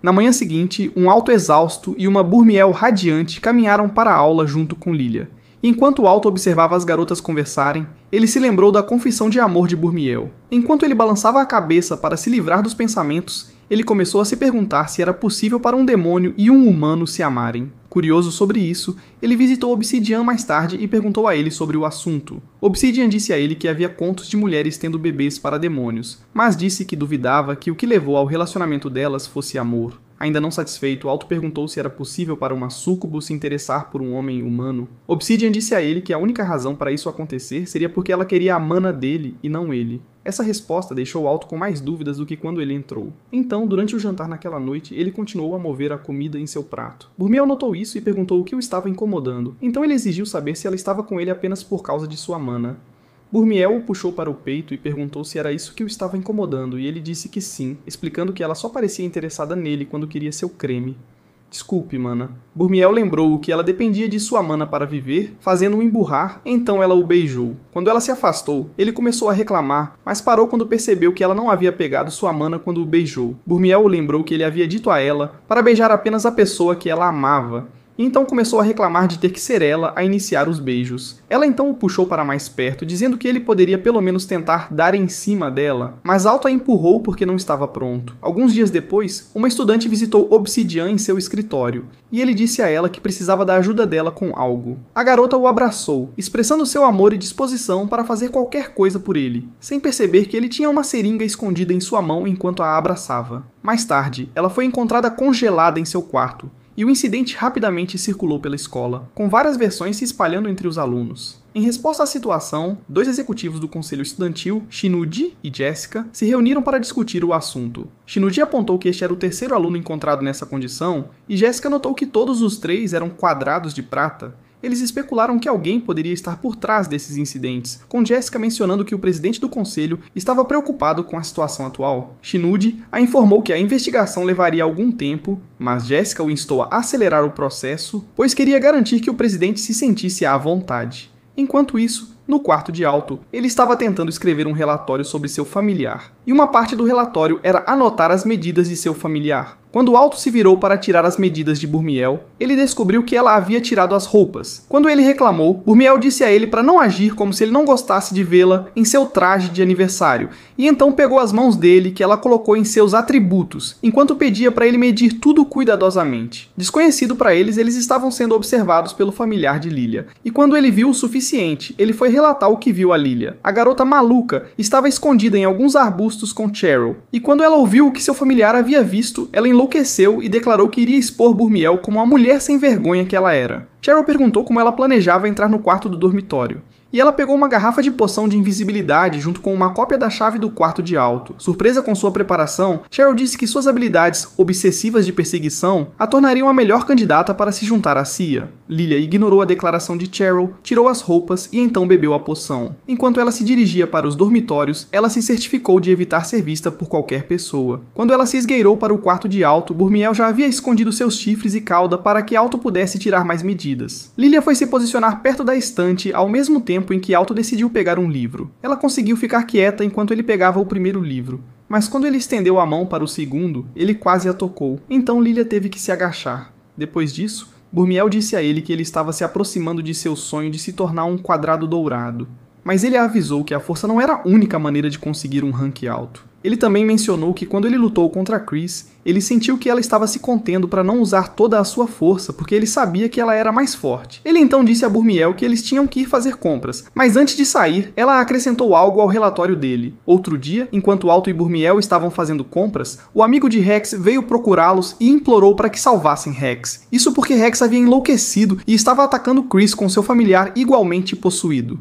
Na manhã seguinte, um Alto exausto e uma Burmiel radiante caminharam para a aula junto com Lilia. Enquanto Alto observava as garotas conversarem, ele se lembrou da confissão de amor de Burmiel. Enquanto ele balançava a cabeça para se livrar dos pensamentos, ele começou a se perguntar se era possível para um demônio e um humano se amarem. Curioso sobre isso, ele visitou Obsidian mais tarde e perguntou a ele sobre o assunto. Obsidian disse a ele que havia contos de mulheres tendo bebês para demônios, mas disse que duvidava que o que levou ao relacionamento delas fosse amor. Ainda não satisfeito, Alto perguntou se era possível para uma súcubo se interessar por um homem humano. Obsidian disse a ele que a única razão para isso acontecer seria porque ela queria a mana dele e não ele. Essa resposta deixou Alto com mais dúvidas do que quando ele entrou. Então, durante o jantar naquela noite, ele continuou a mover a comida em seu prato. Burmiel notou isso e perguntou o que o estava incomodando. Então ele exigiu saber se ela estava com ele apenas por causa de sua mana. Burmiel o puxou para o peito e perguntou se era isso que o estava incomodando, e ele disse que sim, explicando que ela só parecia interessada nele quando queria seu creme. Desculpe, mana. Burmiel lembrou que ela dependia de sua mana para viver, fazendo-o emburrar, então ela o beijou. Quando ela se afastou, ele começou a reclamar, mas parou quando percebeu que ela não havia pegado sua mana quando o beijou. Burmiel lembrou que ele havia dito a ela para beijar apenas a pessoa que ela amava, e então começou a reclamar de ter que ser ela a iniciar os beijos. Ela então o puxou para mais perto, dizendo que ele poderia pelo menos tentar dar em cima dela, mas Alto a empurrou porque não estava pronto. Alguns dias depois, uma estudante visitou Obsidian em seu escritório, e ele disse a ela que precisava da ajuda dela com algo. A garota o abraçou, expressando seu amor e disposição para fazer qualquer coisa por ele, sem perceber que ele tinha uma seringa escondida em sua mão enquanto a abraçava. Mais tarde, ela foi encontrada congelada em seu quarto, e o incidente rapidamente circulou pela escola, com várias versões se espalhando entre os alunos. Em resposta à situação, 2 executivos do conselho estudantil, Shinuji e Jessica, se reuniram para discutir o assunto. Shinuji apontou que este era o 3º aluno encontrado nessa condição, e Jessica notou que todos os 3 eram quadrados de prata. Eles especularam que alguém poderia estar por trás desses incidentes, com Jessica mencionando que o presidente do conselho estava preocupado com a situação atual. Shinuji a informou que a investigação levaria algum tempo, mas Jessica o instou a acelerar o processo, pois queria garantir que o presidente se sentisse à vontade. Enquanto isso, no quarto de Alto, ele estava tentando escrever um relatório sobre seu familiar, e uma parte do relatório era anotar as medidas de seu familiar. Quando Alto se virou para tirar as medidas de Burmiel, ele descobriu que ela havia tirado as roupas. Quando ele reclamou, Burmiel disse a ele para não agir como se ele não gostasse de vê-la em seu traje de aniversário, e então pegou as mãos dele que ela colocou em seus atributos, enquanto pedia para ele medir tudo cuidadosamente. Desconhecido para eles estavam sendo observados pelo familiar de Lilia, e quando ele viu o suficiente, ele foi relatar o que viu a Lilia. A garota maluca estava escondida em alguns arbustos com Cheryl, e quando ela ouviu o que seu familiar havia visto, ela enlouqueceu e declarou que iria expor Burmiel como a mulher sem vergonha que ela era. Cheryl perguntou como ela planejava entrar no quarto do dormitório, e ela pegou uma garrafa de poção de invisibilidade junto com uma cópia da chave do quarto de Alto. Surpresa com sua preparação, Cheryl disse que suas habilidades obsessivas de perseguição a tornariam a melhor candidata para se juntar à CIA. Lilia ignorou a declaração de Cheryl, tirou as roupas e então bebeu a poção. Enquanto ela se dirigia para os dormitórios, ela se certificou de evitar ser vista por qualquer pessoa. Quando ela se esgueirou para o quarto de Alto, Burmiel já havia escondido seus chifres e cauda para que Alto pudesse tirar mais medidas. Lilia foi se posicionar perto da estante ao mesmo tempo em que Alto decidiu pegar um livro. Ela conseguiu ficar quieta enquanto ele pegava o primeiro livro, mas quando ele estendeu a mão para o segundo, ele quase a tocou. Então Lilia teve que se agachar. Depois disso, Burmiel disse a ele que ele estava se aproximando de seu sonho de se tornar um quadrado dourado. Mas ele a avisou que a força não era a única maneira de conseguir um rank alto. Ele também mencionou que quando ele lutou contra Chris, ele sentiu que ela estava se contendo para não usar toda a sua força, porque ele sabia que ela era mais forte. Ele então disse a Burmiel que eles tinham que ir fazer compras, mas antes de sair, ela acrescentou algo ao relatório dele. Outro dia, enquanto Alto e Burmiel estavam fazendo compras, o amigo de Rex veio procurá-los e implorou para que salvassem Rex. Isso porque Rex havia enlouquecido e estava atacando Chris com seu familiar igualmente possuído.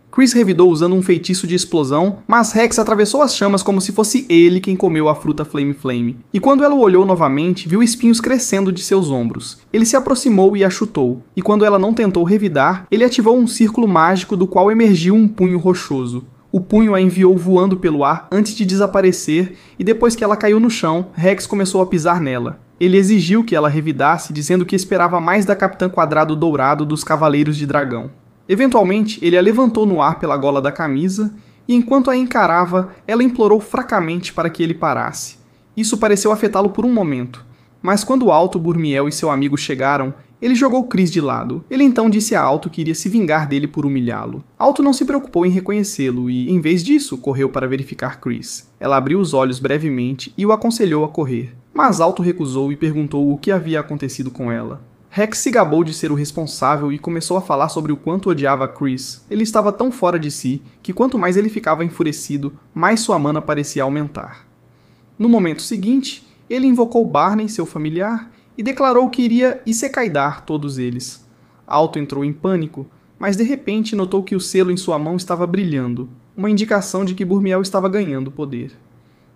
Chris revidou usando um feitiço de explosão, mas Rex atravessou as chamas como se fosse ele quem comeu a fruta Flame Flame. E quando ela o olhou novamente, viu espinhos crescendo de seus ombros. Ele se aproximou e a chutou, e quando ela não tentou revidar, ele ativou um círculo mágico do qual emergiu um punho rochoso. O punho a enviou voando pelo ar antes de desaparecer, e depois que ela caiu no chão, Rex começou a pisar nela. Ele exigiu que ela revidasse, dizendo que esperava mais da Capitã Quadrado Dourado dos Cavaleiros de Dragão. Eventualmente, ele a levantou no ar pela gola da camisa, e enquanto a encarava, ela implorou fracamente para que ele parasse. Isso pareceu afetá-lo por um momento, mas quando Alto, Burmiel e seu amigo chegaram, ele jogou Chris de lado. Ele então disse a Alto que iria se vingar dele por humilhá-lo. Alto não se preocupou em reconhecê-lo e, em vez disso, correu para verificar Chris. Ela abriu os olhos brevemente e o aconselhou a correr, mas Alto recusou e perguntou o que havia acontecido com ela. Rex se gabou de ser o responsável e começou a falar sobre o quanto odiava Chris. Ele estava tão fora de si que quanto mais ele ficava enfurecido, mais sua mana parecia aumentar. No momento seguinte, ele invocou Barney, seu familiar, e declarou que iria isecaidar todos eles. Alto entrou em pânico, mas de repente notou que o selo em sua mão estava brilhando, uma indicação de que Burmiel estava ganhando poder.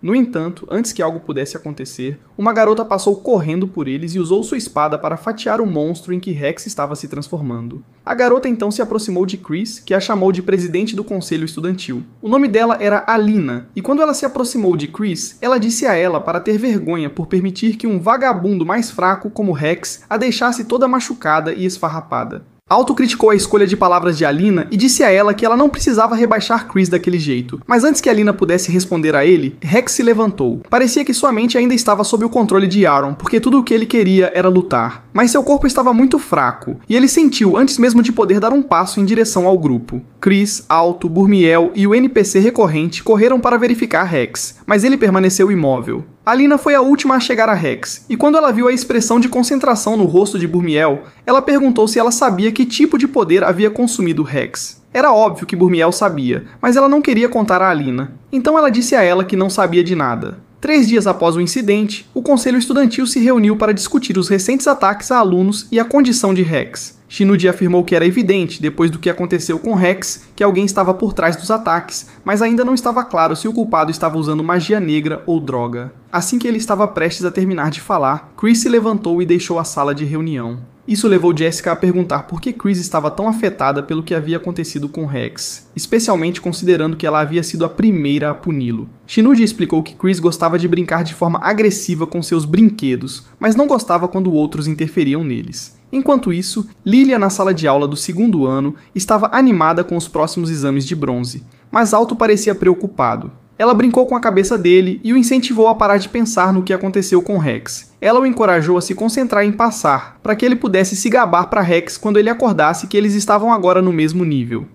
No entanto, antes que algo pudesse acontecer, uma garota passou correndo por eles e usou sua espada para fatiar o monstro em que Rex estava se transformando. A garota então se aproximou de Chris, que a chamou de presidente do conselho estudantil. O nome dela era Alina, e quando ela se aproximou de Chris, ela disse a ela para ter vergonha por permitir que um vagabundo mais fraco como Rex a deixasse toda machucada e esfarrapada. Alto criticou a escolha de palavras de Alina e disse a ela que ela não precisava rebaixar Chris daquele jeito. Mas antes que Alina pudesse responder a ele, Rex se levantou. Parecia que sua mente ainda estava sob o controle de Aaron, porque tudo o que ele queria era lutar. Mas seu corpo estava muito fraco, e ele sentiu antes mesmo de poder dar um passo em direção ao grupo. Chris, Alto, Burmiel e o NPC recorrente correram para verificar Rex, mas ele permaneceu imóvel. Alina foi a última a chegar a Rex, e quando ela viu a expressão de concentração no rosto de Burmiel, ela perguntou se ela sabia que tipo de poder havia consumido Rex. Era óbvio que Burmiel sabia, mas ela não queria contar a Alina. Então ela disse a ela que não sabia de nada. 3 dias após o incidente, o conselho estudantil se reuniu para discutir os recentes ataques a alunos e a condição de Rex. Shinudi afirmou que era evidente, depois do que aconteceu com Rex, que alguém estava por trás dos ataques, mas ainda não estava claro se o culpado estava usando magia negra ou droga. Assim que ele estava prestes a terminar de falar, Chris se levantou e deixou a sala de reunião. Isso levou Jessica a perguntar por que Chris estava tão afetada pelo que havia acontecido com Rex, especialmente considerando que ela havia sido a primeira a puni-lo. Shinudi explicou que Chris gostava de brincar de forma agressiva com seus brinquedos, mas não gostava quando outros interferiam neles. Enquanto isso, Lilia, na sala de aula do 2º ano, estava animada com os próximos exames de bronze, mas Alto parecia preocupado. Ela brincou com a cabeça dele e o incentivou a parar de pensar no que aconteceu com Rex. Ela o encorajou a se concentrar em passar, para que ele pudesse se gabar para Rex quando ele acordasse que eles estavam agora no mesmo nível.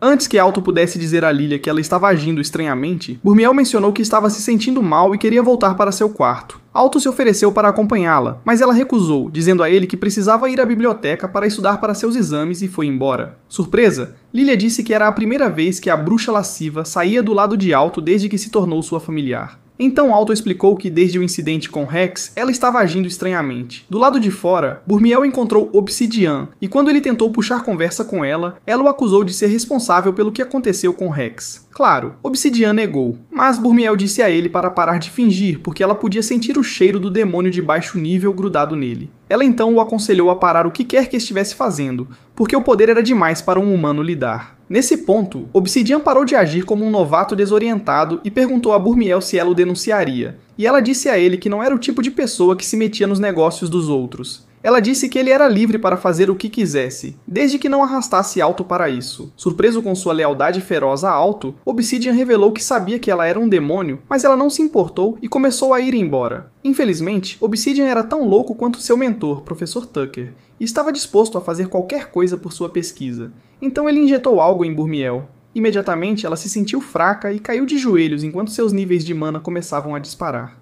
Antes que Alto pudesse dizer a Lilia que ela estava agindo estranhamente, Burmiel mencionou que estava se sentindo mal e queria voltar para seu quarto. Alto se ofereceu para acompanhá-la, mas ela recusou, dizendo a ele que precisava ir à biblioteca para estudar para seus exames e foi embora. Surpresa, Lilia disse que era a primeira vez que a bruxa lasciva saía do lado de Alto desde que se tornou sua familiar. Então Alto explicou que desde o incidente com Rex, ela estava agindo estranhamente. Do lado de fora, Burmiel encontrou Obsidian, e quando ele tentou puxar conversa com ela, ela o acusou de ser responsável pelo que aconteceu com Rex. Claro, Obsidian negou, mas Burmiel disse a ele para parar de fingir, porque ela podia sentir o cheiro do demônio de baixo nível grudado nele. Ela então o aconselhou a parar o que quer que estivesse fazendo, porque o poder era demais para um humano lidar. Nesse ponto, Obsidian parou de agir como um novato desorientado e perguntou a Burmiel se ela o denunciaria, e ela disse a ele que não era o tipo de pessoa que se metia nos negócios dos outros. Ela disse que ele era livre para fazer o que quisesse, desde que não arrastasse Alto para isso. Surpreso com sua lealdade feroz a Alto, Obsidian revelou que sabia que ela era um demônio, mas ela não se importou e começou a ir embora. Infelizmente, Obsidian era tão louco quanto seu mentor, Professor Tucker, e estava disposto a fazer qualquer coisa por sua pesquisa. Então ele injetou algo em Burmiel. Imediatamente ela se sentiu fraca e caiu de joelhos enquanto seus níveis de mana começavam a disparar.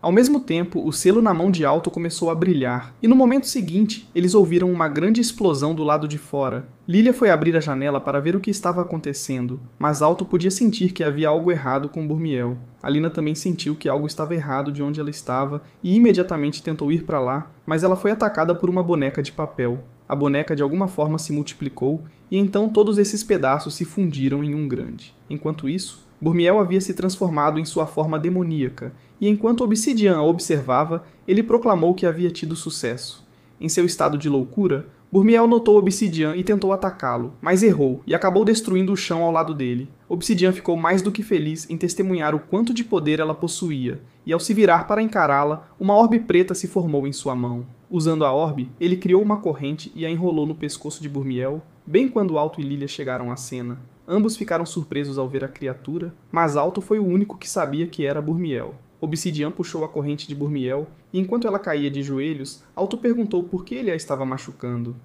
Ao mesmo tempo, o selo na mão de Alto começou a brilhar, e no momento seguinte, eles ouviram uma grande explosão do lado de fora. Lilia foi abrir a janela para ver o que estava acontecendo, mas Alto podia sentir que havia algo errado com Burmiel. Alina também sentiu que algo estava errado de onde ela estava e imediatamente tentou ir para lá, mas ela foi atacada por uma boneca de papel. A boneca de alguma forma se multiplicou, e então todos esses pedaços se fundiram em um grande. Enquanto isso, Burmiel havia se transformado em sua forma demoníaca, e enquanto Obsidian a observava, ele proclamou que havia tido sucesso. Em seu estado de loucura, Burmiel notou Obsidian e tentou atacá-lo, mas errou e acabou destruindo o chão ao lado dele. Obsidian ficou mais do que feliz em testemunhar o quanto de poder ela possuía, e ao se virar para encará-la, uma orbe preta se formou em sua mão. Usando a orbe, ele criou uma corrente e a enrolou no pescoço de Burmiel, bem quando Alto e Lilia chegaram à cena. Ambos ficaram surpresos ao ver a criatura, mas Alto foi o único que sabia que era Burmiel. Obsidian puxou a corrente de Burmiel, e enquanto ela caía de joelhos, Alto perguntou por que ele a estava machucando.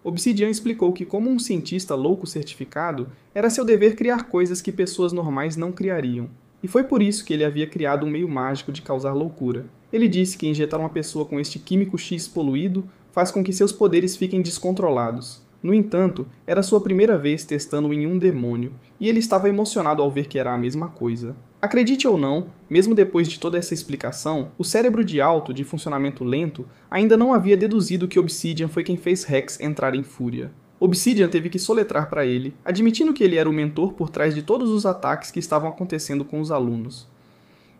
Obsidian explicou que, como um cientista louco certificado, era seu dever criar coisas que pessoas normais não criariam. E foi por isso que ele havia criado um meio mágico de causar loucura. Ele disse que injetar uma pessoa com este químico X poluído faz com que seus poderes fiquem descontrolados. No entanto, era sua primeira vez testando em um demônio, e ele estava emocionado ao ver que era a mesma coisa. Acredite ou não, mesmo depois de toda essa explicação, o cérebro de Alto, de funcionamento lento, ainda não havia deduzido que Obsidian foi quem fez Rex entrar em fúria. Obsidian teve que soletrar para ele, admitindo que ele era o mentor por trás de todos os ataques que estavam acontecendo com os alunos.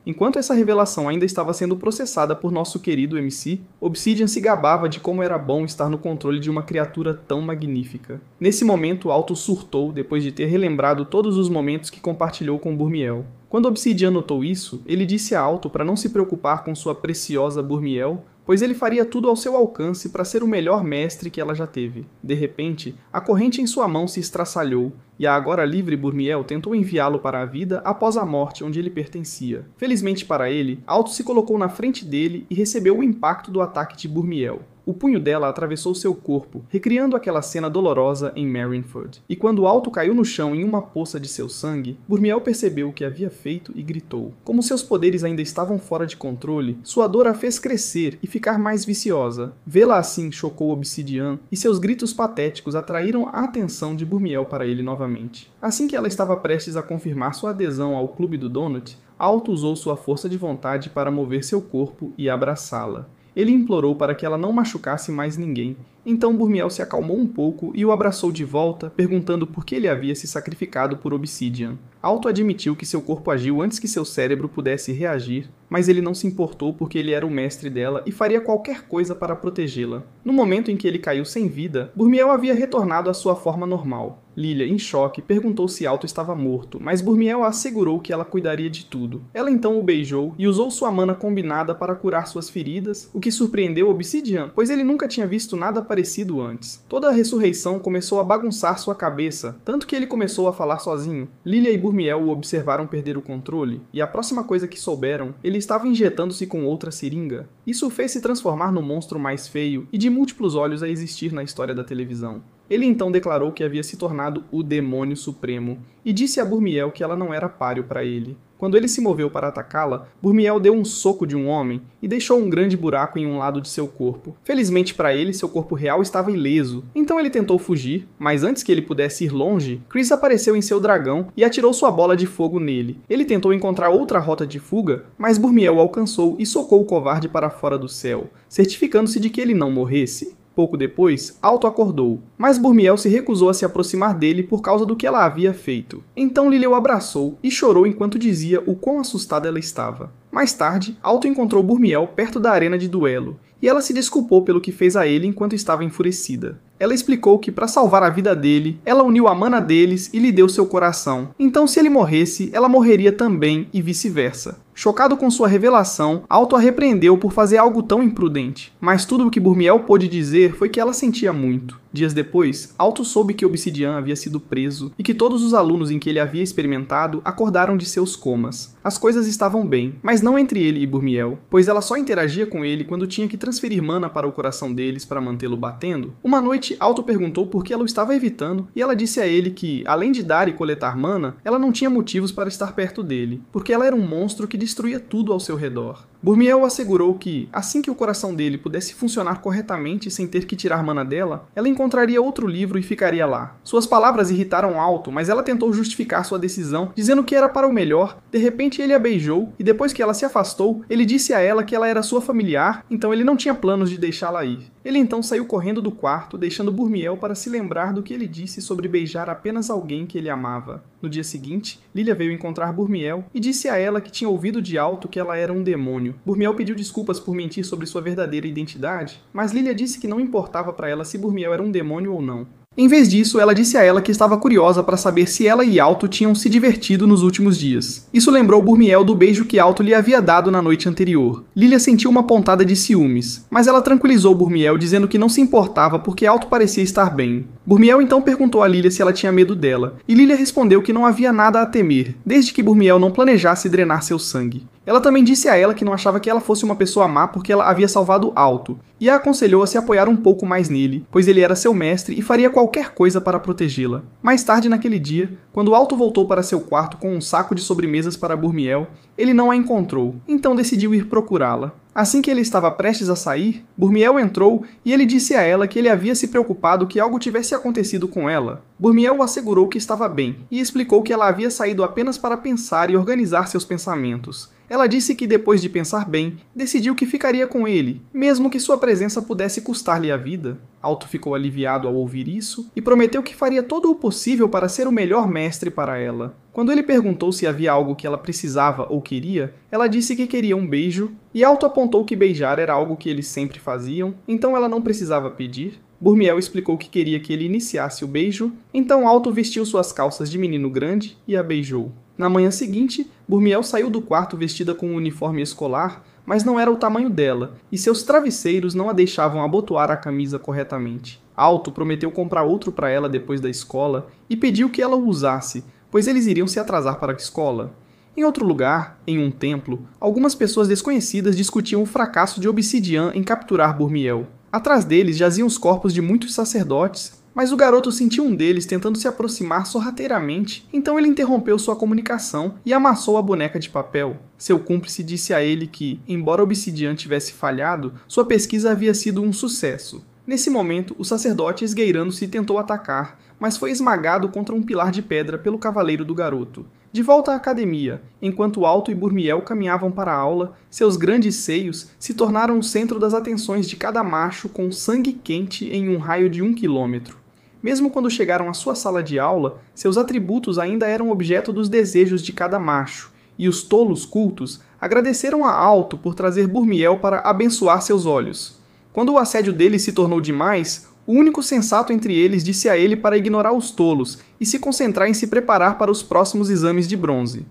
Enquanto essa revelação ainda estava sendo processada por nosso querido MC, Obsidian se gabava de como era bom estar no controle de uma criatura tão magnífica. Nesse momento, Alto surtou depois de ter relembrado todos os momentos que compartilhou com Burmiel. Quando Obsidian notou isso, ele disse a Alto para não se preocupar com sua preciosa Burmiel, pois ele faria tudo ao seu alcance para ser o melhor mestre que ela já teve. De repente, a corrente em sua mão se estraçalhou, e a agora livre Burmiel tentou enviá-lo para a vida após a morte onde ele pertencia. Felizmente para ele, Alto se colocou na frente dele e recebeu o impacto do ataque de Burmiel. O punho dela atravessou seu corpo, recriando aquela cena dolorosa em Marineford. E quando Alto caiu no chão em uma poça de seu sangue, Burmiel percebeu o que havia feito e gritou. Como seus poderes ainda estavam fora de controle, sua dor a fez crescer e ficar mais viciosa. Vê-la assim chocou Obsidian, e seus gritos patéticos atraíram a atenção de Burmiel para ele novamente. Assim que ela estava prestes a confirmar sua adesão ao Clube do Donut, Alto usou sua força de vontade para mover seu corpo e abraçá-la. Ele implorou para que ela não machucasse mais ninguém. Então Burmiel se acalmou um pouco e o abraçou de volta, perguntando por que ele havia se sacrificado por Obsidian. Alto admitiu que seu corpo agiu antes que seu cérebro pudesse reagir, mas ele não se importou porque ele era o mestre dela e faria qualquer coisa para protegê-la. No momento em que ele caiu sem vida, Burmiel havia retornado à sua forma normal. Lilia, em choque, perguntou se Alto estava morto, mas Burmiel assegurou que ela cuidaria de tudo. Ela então o beijou e usou sua mana combinada para curar suas feridas, o que surpreendeu Obsidian, pois ele nunca tinha visto nada parecido antes. Toda a ressurreição começou a bagunçar sua cabeça, tanto que ele começou a falar sozinho. Lilia e Burmiel o observaram perder o controle, e a próxima coisa que souberam, ele estava injetando-se com outra seringa. Isso o fez se transformar no monstro mais feio e de múltiplos olhos a existir na história da televisão. Ele então declarou que havia se tornado o Demônio Supremo, e disse a Burmiel que ela não era páreo para ele. Quando ele se moveu para atacá-la, Burmiel deu um soco de um homem e deixou um grande buraco em um lado de seu corpo. Felizmente para ele, seu corpo real estava ileso, então ele tentou fugir, mas antes que ele pudesse ir longe, Chris apareceu em seu dragão e atirou sua bola de fogo nele. Ele tentou encontrar outra rota de fuga, mas Burmiel o alcançou e socou o covarde para fora do céu, certificando-se de que ele não morresse. Pouco depois, Alto acordou, mas Burmiel se recusou a se aproximar dele por causa do que ela havia feito. Então Lilia o abraçou e chorou enquanto dizia o quão assustada ela estava. Mais tarde, Alto encontrou Burmiel perto da arena de duelo, e ela se desculpou pelo que fez a ele enquanto estava enfurecida. Ela explicou que, para salvar a vida dele, ela uniu a mana deles e lhe deu seu coração. Então, se ele morresse, ela morreria também e vice-versa. Chocado com sua revelação, Alto a repreendeu por fazer algo tão imprudente. Mas tudo o que Burmiel pôde dizer foi que ela sentia muito. Dias depois, Alto soube que Obsidian havia sido preso e que todos os alunos em que ele havia experimentado acordaram de seus comas. As coisas estavam bem, mas não entre ele e Burmiel, pois ela só interagia com ele quando tinha que transferir mana para o coração deles para mantê-lo batendo. Uma noite, Alto perguntou por que ela o estava evitando e ela disse a ele que, além de dar e coletar mana, ela não tinha motivos para estar perto dele, porque ela era um monstro que destruía tudo ao seu redor. Burmiel assegurou que, assim que o coração dele pudesse funcionar corretamente sem ter que tirar mana dela, ela encontraria outro livro e ficaria lá. Suas palavras irritaram Alto, mas ela tentou justificar sua decisão, dizendo que era para o melhor. De repente ele a beijou, e depois que ela se afastou, ele disse a ela que ela era sua familiar, então ele não tinha planos de deixá-la ir. Ele então saiu correndo do quarto, deixando Burmiel para se lembrar do que ele disse sobre beijar apenas alguém que ele amava. No dia seguinte, Lilia veio encontrar Burmiel e disse a ela que tinha ouvido de Alto que ela era um demônio. Burmiel pediu desculpas por mentir sobre sua verdadeira identidade, mas Lilia disse que não importava para ela se Burmiel era um demônio ou não. Em vez disso, ela disse a ela que estava curiosa para saber se ela e Alto tinham se divertido nos últimos dias. Isso lembrou Burmiel do beijo que Alto lhe havia dado na noite anterior. Lilia sentiu uma pontada de ciúmes, mas ela tranquilizou Burmiel dizendo que não se importava porque Alto parecia estar bem. Burmiel então perguntou a Lilia se ela tinha medo dela, e Lilia respondeu que não havia nada a temer, desde que Burmiel não planejasse drenar seu sangue. Ela também disse a ela que não achava que ela fosse uma pessoa má porque ela havia salvado Alto, e a aconselhou a se apoiar um pouco mais nele, pois ele era seu mestre e faria qualquer coisa para protegê-la. Mais tarde naquele dia, quando Alto voltou para seu quarto com um saco de sobremesas para Burmiel, ele não a encontrou, então decidiu ir procurá-la. Assim que ele estava prestes a sair, Burmiel entrou e ele disse a ela que ele havia se preocupado que algo tivesse acontecido com ela. Burmiel o assegurou que estava bem e explicou que ela havia saído apenas para pensar e organizar seus pensamentos. Ela disse que depois de pensar bem, decidiu que ficaria com ele, mesmo que sua presença pudesse custar-lhe a vida. Alto ficou aliviado ao ouvir isso e prometeu que faria todo o possível para ser o melhor mestre para ela. Quando ele perguntou se havia algo que ela precisava ou queria, ela disse que queria um beijo, e Alto apontou que beijar era algo que eles sempre faziam, então ela não precisava pedir. Burmiel explicou que queria que ele iniciasse o beijo, então Alto vestiu suas calças de menino grande e a beijou. Na manhã seguinte, Burmiel saiu do quarto vestida com um uniforme escolar, mas não era o tamanho dela, e seus travesseiros não a deixavam abotoar a camisa corretamente. Alto prometeu comprar outro para ela depois da escola e pediu que ela o usasse, pois eles iriam se atrasar para a escola. Em outro lugar, em um templo, algumas pessoas desconhecidas discutiam o fracasso de Obsidian em capturar Burmiel. Atrás deles jaziam os corpos de muitos sacerdotes, mas o garoto sentiu um deles tentando se aproximar sorrateiramente, então ele interrompeu sua comunicação e amassou a boneca de papel. Seu cúmplice disse a ele que, embora Obsidian tivesse falhado, sua pesquisa havia sido um sucesso. Nesse momento, o sacerdote, esgueirando-se, tentou atacar, mas foi esmagado contra um pilar de pedra pelo cavaleiro do garoto. De volta à academia, enquanto Alto e Burmiel caminhavam para a aula, seus grandes seios se tornaram o centro das atenções de cada macho com sangue quente em um raio de 1 quilômetro. Mesmo quando chegaram à sua sala de aula, seus atributos ainda eram objeto dos desejos de cada macho, e os tolos cultos agradeceram a Alto por trazer Burmiel para abençoar seus olhos. Quando o assédio dele se tornou demais, o único sensato entre eles disse a ele para ignorar os tolos e se concentrar em se preparar para os próximos exames de bronze.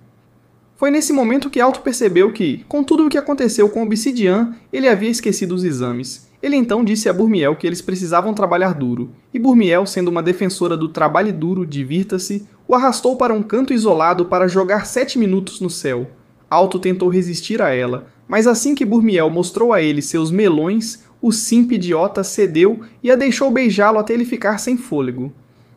Foi nesse momento que Alto percebeu que, com tudo o que aconteceu com Obsidian, ele havia esquecido os exames. Ele então disse a Burmiel que eles precisavam trabalhar duro, e Burmiel, sendo uma defensora do trabalho duro, divirta-se, o arrastou para um canto isolado para jogar 7 minutos no céu. Alto tentou resistir a ela, mas assim que Burmiel mostrou a ele seus melões, o simp idiota cedeu e a deixou beijá-lo até ele ficar sem fôlego.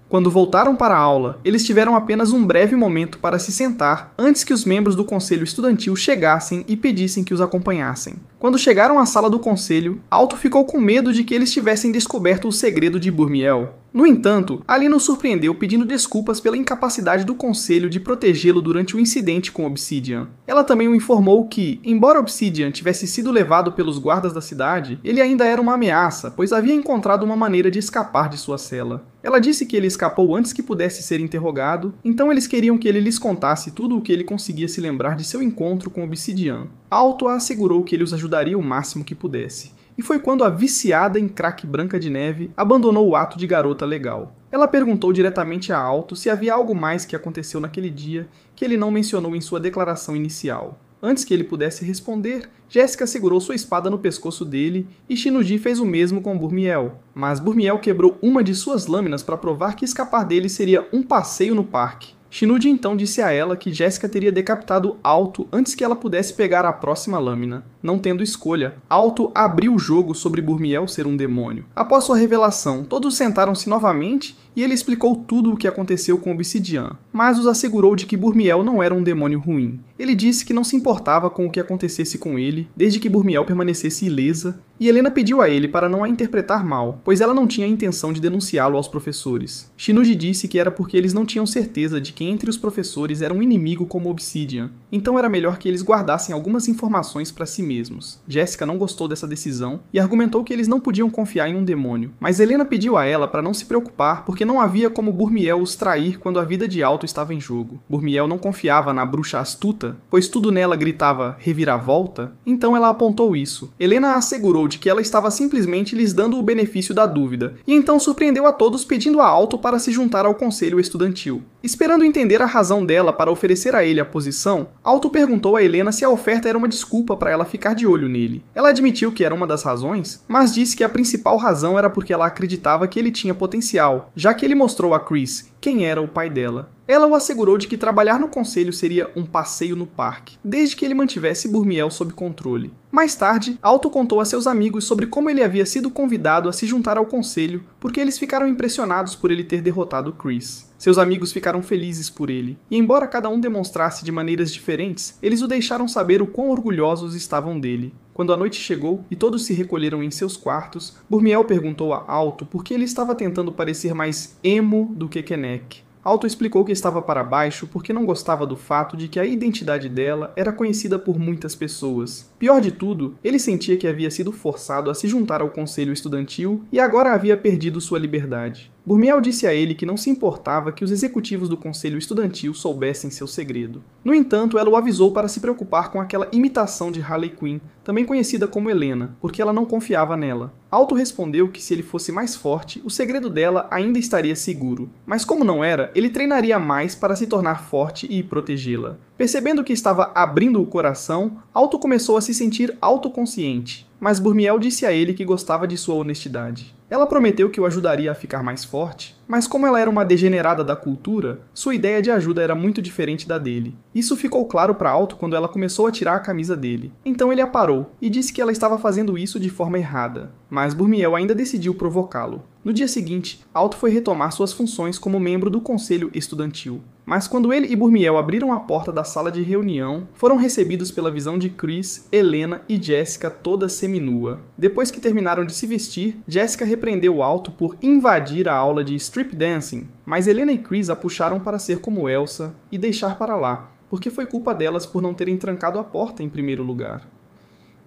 Quando voltaram para a aula, eles tiveram apenas um breve momento para se sentar antes que os membros do conselho estudantil chegassem e pedissem que os acompanhassem. Quando chegaram à sala do conselho, Alto ficou com medo de que eles tivessem descoberto o segredo de Burmiel. No entanto, Alina o surpreendeu pedindo desculpas pela incapacidade do conselho de protegê-lo durante o incidente com Obsidian. Ela também o informou que, embora Obsidian tivesse sido levado pelos guardas da cidade, ele ainda era uma ameaça, pois havia encontrado uma maneira de escapar de sua cela. Ela disse que ele escapou antes que pudesse ser interrogado, então eles queriam que ele lhes contasse tudo o que ele conseguia se lembrar de seu encontro com Obsidian. Alto a assegurou que ele os ajudaria o máximo que pudesse. E foi quando a viciada em crack Branca de Neve abandonou o ato de garota legal. Ela perguntou diretamente a Alto se havia algo mais que aconteceu naquele dia que ele não mencionou em sua declaração inicial. Antes que ele pudesse responder, Jéssica segurou sua espada no pescoço dele e Shinuji fez o mesmo com Burmiel. Mas Burmiel quebrou uma de suas lâminas para provar que escapar dele seria um passeio no parque. Shinuji então disse a ela que Jéssica teria decapitado Alto antes que ela pudesse pegar a próxima lâmina. Não tendo escolha, Alto abriu o jogo sobre Burmiel ser um demônio. Após sua revelação, todos sentaram-se novamente e ele explicou tudo o que aconteceu com Obsidian, mas os assegurou de que Burmiel não era um demônio ruim. Ele disse que não se importava com o que acontecesse com ele, desde que Burmiel permanecesse ilesa, e Helena pediu a ele para não a interpretar mal, pois ela não tinha a intenção de denunciá-lo aos professores. Shinuji disse que era porque eles não tinham certeza de que entre os professores era um inimigo como Obsidian, então era melhor que eles guardassem algumas informações para si mesmos. Jéssica não gostou dessa decisão e argumentou que eles não podiam confiar em um demônio, mas Helena pediu a ela para não se preocupar porque não havia como Burmiel os trair quando a vida de Alto estava em jogo. Burmiel não confiava na bruxa astuta, pois tudo nela gritava reviravolta, então ela apontou isso. Helena assegurou de que ela estava simplesmente lhes dando o benefício da dúvida, e então surpreendeu a todos pedindo a Alto para se juntar ao conselho estudantil. Esperando entender a razão dela para oferecer a ele a posição, Alto perguntou a Helena se a oferta era uma desculpa para ela ficar de olho nele. Ela admitiu que era uma das razões, mas disse que a principal razão era porque ela acreditava que ele tinha potencial, já que ele mostrou a Chris quem era o pai dela. Ela o assegurou de que trabalhar no conselho seria um passeio no parque, desde que ele mantivesse Burmiel sob controle. Mais tarde, Alto contou a seus amigos sobre como ele havia sido convidado a se juntar ao conselho, porque eles ficaram impressionados por ele ter derrotado Chris. Seus amigos ficaram felizes por ele, e embora cada um demonstrasse de maneiras diferentes, eles o deixaram saber o quão orgulhosos estavam dele. Quando a noite chegou e todos se recolheram em seus quartos, Burmiel perguntou a Alto por que ele estava tentando parecer mais emo do que Kenek. Alto explicou que estava para baixo porque não gostava do fato de que a identidade dela era conhecida por muitas pessoas. Pior de tudo, ele sentia que havia sido forçado a se juntar ao conselho estudantil e agora havia perdido sua liberdade. Burmiel disse a ele que não se importava que os executivos do conselho estudantil soubessem seu segredo. No entanto, ela o avisou para se preocupar com aquela imitação de Harley Quinn, também conhecida como Helena, porque ela não confiava nela. Alto respondeu que se ele fosse mais forte, o segredo dela ainda estaria seguro, mas como não era, ele treinaria mais para se tornar forte e protegê-la. Percebendo que estava abrindo o coração, Alto começou a se sentir autoconsciente, mas Burmiel disse a ele que gostava de sua honestidade. Ela prometeu que o ajudaria a ficar mais forte, mas como ela era uma degenerada da cultura, sua ideia de ajuda era muito diferente da dele. Isso ficou claro para Alto quando ela começou a tirar a camisa dele. Então ele a parou e disse que ela estava fazendo isso de forma errada, mas Burmiel ainda decidiu provocá-lo. No dia seguinte, Alto foi retomar suas funções como membro do conselho estudantil. Mas quando ele e Burmiel abriram a porta da sala de reunião, foram recebidos pela visão de Chris, Helena e Jessica toda seminua. Depois que terminaram de se vestir, Jessica repreendeu Alto por invadir a aula de strip dancing, mas Helena e Chris a puxaram para ser como Elsa e deixar para lá, porque foi culpa delas por não terem trancado a porta em primeiro lugar.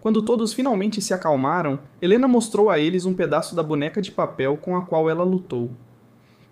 Quando todos finalmente se acalmaram, Helena mostrou a eles um pedaço da boneca de papel com a qual ela lutou.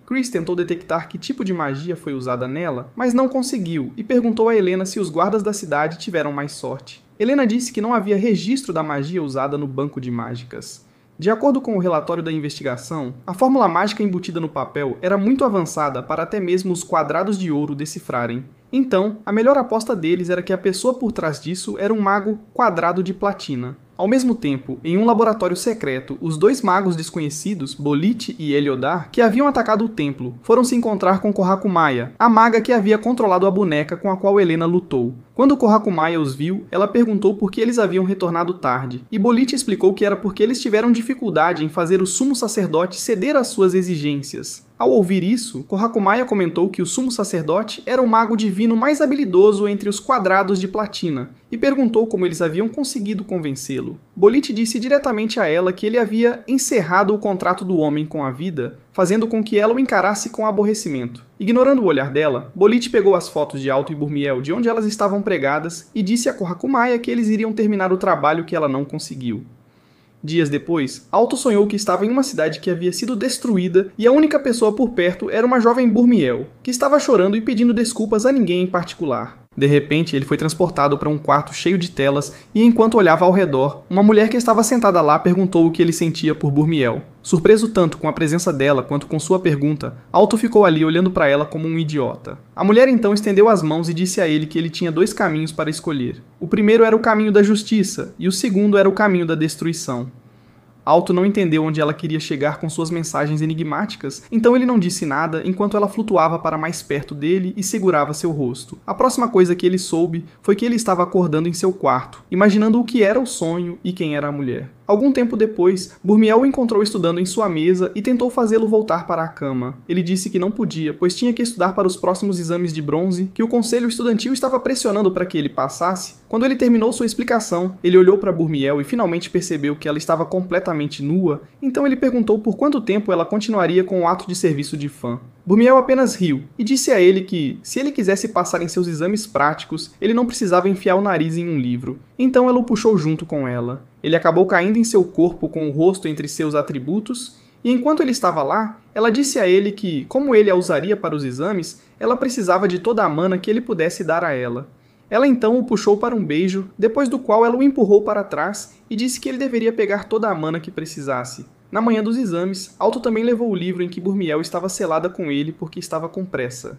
Chris tentou detectar que tipo de magia foi usada nela, mas não conseguiu e perguntou a Helena se os guardas da cidade tiveram mais sorte. Helena disse que não havia registro da magia usada no banco de mágicas. De acordo com o relatório da investigação, a fórmula mágica embutida no papel era muito avançada para até mesmo os quadrados de ouro decifrarem. Então, a melhor aposta deles era que a pessoa por trás disso era um mago quadrado de platina. Ao mesmo tempo, em um laboratório secreto, os dois magos desconhecidos, Bolite e Heliodar, que haviam atacado o templo, foram se encontrar com Kohaku Maia, a maga que havia controlado a boneca com a qual Helena lutou. Quando Kohaku Maia os viu, ela perguntou por que eles haviam retornado tarde, e Bolite explicou que era porque eles tiveram dificuldade em fazer o sumo sacerdote ceder às suas exigências. Ao ouvir isso, Kohaku Maia comentou que o sumo sacerdote era o mago divino mais habilidoso entre os quadrados de platina, e perguntou como eles haviam conseguido convencê-lo. Bolite disse diretamente a ela que ele havia encerrado o contrato do homem com a vida, fazendo com que ela o encarasse com aborrecimento. Ignorando o olhar dela, Bolite pegou as fotos de Alto e Burmiel de onde elas estavam pregadas e disse a Kohaku Maia que eles iriam terminar o trabalho que ela não conseguiu. Dias depois, Alto sonhou que estava em uma cidade que havia sido destruída e a única pessoa por perto era uma jovem Burmiel, que estava chorando e pedindo desculpas a ninguém em particular. De repente, ele foi transportado para um quarto cheio de telas e, enquanto olhava ao redor, uma mulher que estava sentada lá perguntou o que ele sentia por Burmiel. Surpreso tanto com a presença dela quanto com sua pergunta, Alto ficou ali olhando para ela como um idiota. A mulher então estendeu as mãos e disse a ele que ele tinha dois caminhos para escolher. O primeiro era o caminho da justiça e o segundo era o caminho da destruição. Alto não entendeu onde ela queria chegar com suas mensagens enigmáticas, então ele não disse nada enquanto ela flutuava para mais perto dele e segurava seu rosto. A próxima coisa que ele soube foi que ele estava acordando em seu quarto, imaginando o que era o sonho e quem era a mulher. Algum tempo depois, Burmiel o encontrou estudando em sua mesa e tentou fazê-lo voltar para a cama. Ele disse que não podia, pois tinha que estudar para os próximos exames de bronze, que o conselho estudantil estava pressionando para que ele passasse. Quando ele terminou sua explicação, ele olhou para Burmiel e finalmente percebeu que ela estava completamente nua, então ele perguntou por quanto tempo ela continuaria com o ato de serviço de fã. Burmiel apenas riu e disse a ele que, se ele quisesse passar em seus exames práticos, ele não precisava enfiar o nariz em um livro. Então ela o puxou junto com ela. Ele acabou caindo em seu corpo com o rosto entre seus atributos, e enquanto ele estava lá, ela disse a ele que, como ele a usaria para os exames, ela precisava de toda a mana que ele pudesse dar a ela. Ela então o puxou para um beijo, depois do qual ela o empurrou para trás e disse que ele deveria pegar toda a mana que precisasse. Na manhã dos exames, Alto também levou o livro em que Burmiel estava selada com ele porque estava com pressa.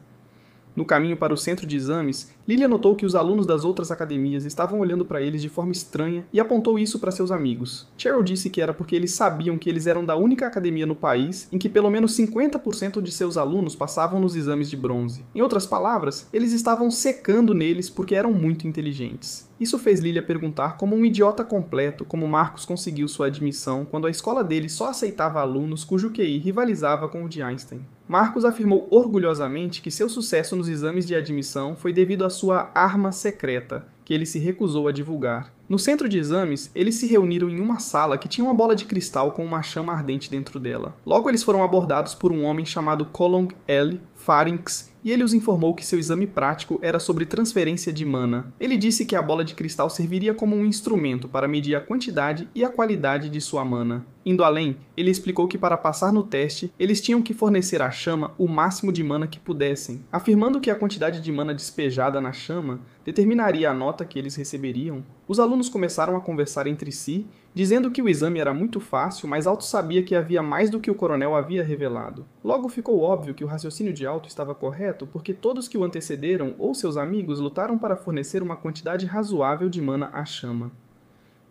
No caminho para o centro de exames, Lilia notou que os alunos das outras academias estavam olhando para eles de forma estranha e apontou isso para seus amigos. Cheryl disse que era porque eles sabiam que eles eram da única academia no país em que pelo menos 50% de seus alunos passavam nos exames de bronze. Em outras palavras, eles estavam secando neles porque eram muito inteligentes. Isso fez Lilia perguntar como um idiota completo como Marcos conseguiu sua admissão quando a escola dele só aceitava alunos cujo QI rivalizava com o de Einstein. Marcos afirmou orgulhosamente que seu sucesso nos exames de admissão foi devido à sua arma secreta, que ele se recusou a divulgar. No centro de exames, eles se reuniram em uma sala que tinha uma bola de cristal com uma chama ardente dentro dela. Logo eles foram abordados por um homem chamado Kolong L. Pharynx, e ele os informou que seu exame prático era sobre transferência de mana. Ele disse que a bola de cristal serviria como um instrumento para medir a quantidade e a qualidade de sua mana. Indo além, ele explicou que para passar no teste, eles tinham que fornecer à chama o máximo de mana que pudessem, afirmando que a quantidade de mana despejada na chama determinaria a nota que eles receberiam. Os alunos começaram a conversar entre si, dizendo que o exame era muito fácil, mas Alto sabia que havia mais do que o coronel havia revelado. Logo ficou óbvio que o raciocínio de Alto estava correto, porque todos que o antecederam ou seus amigos lutaram para fornecer uma quantidade razoável de mana à chama.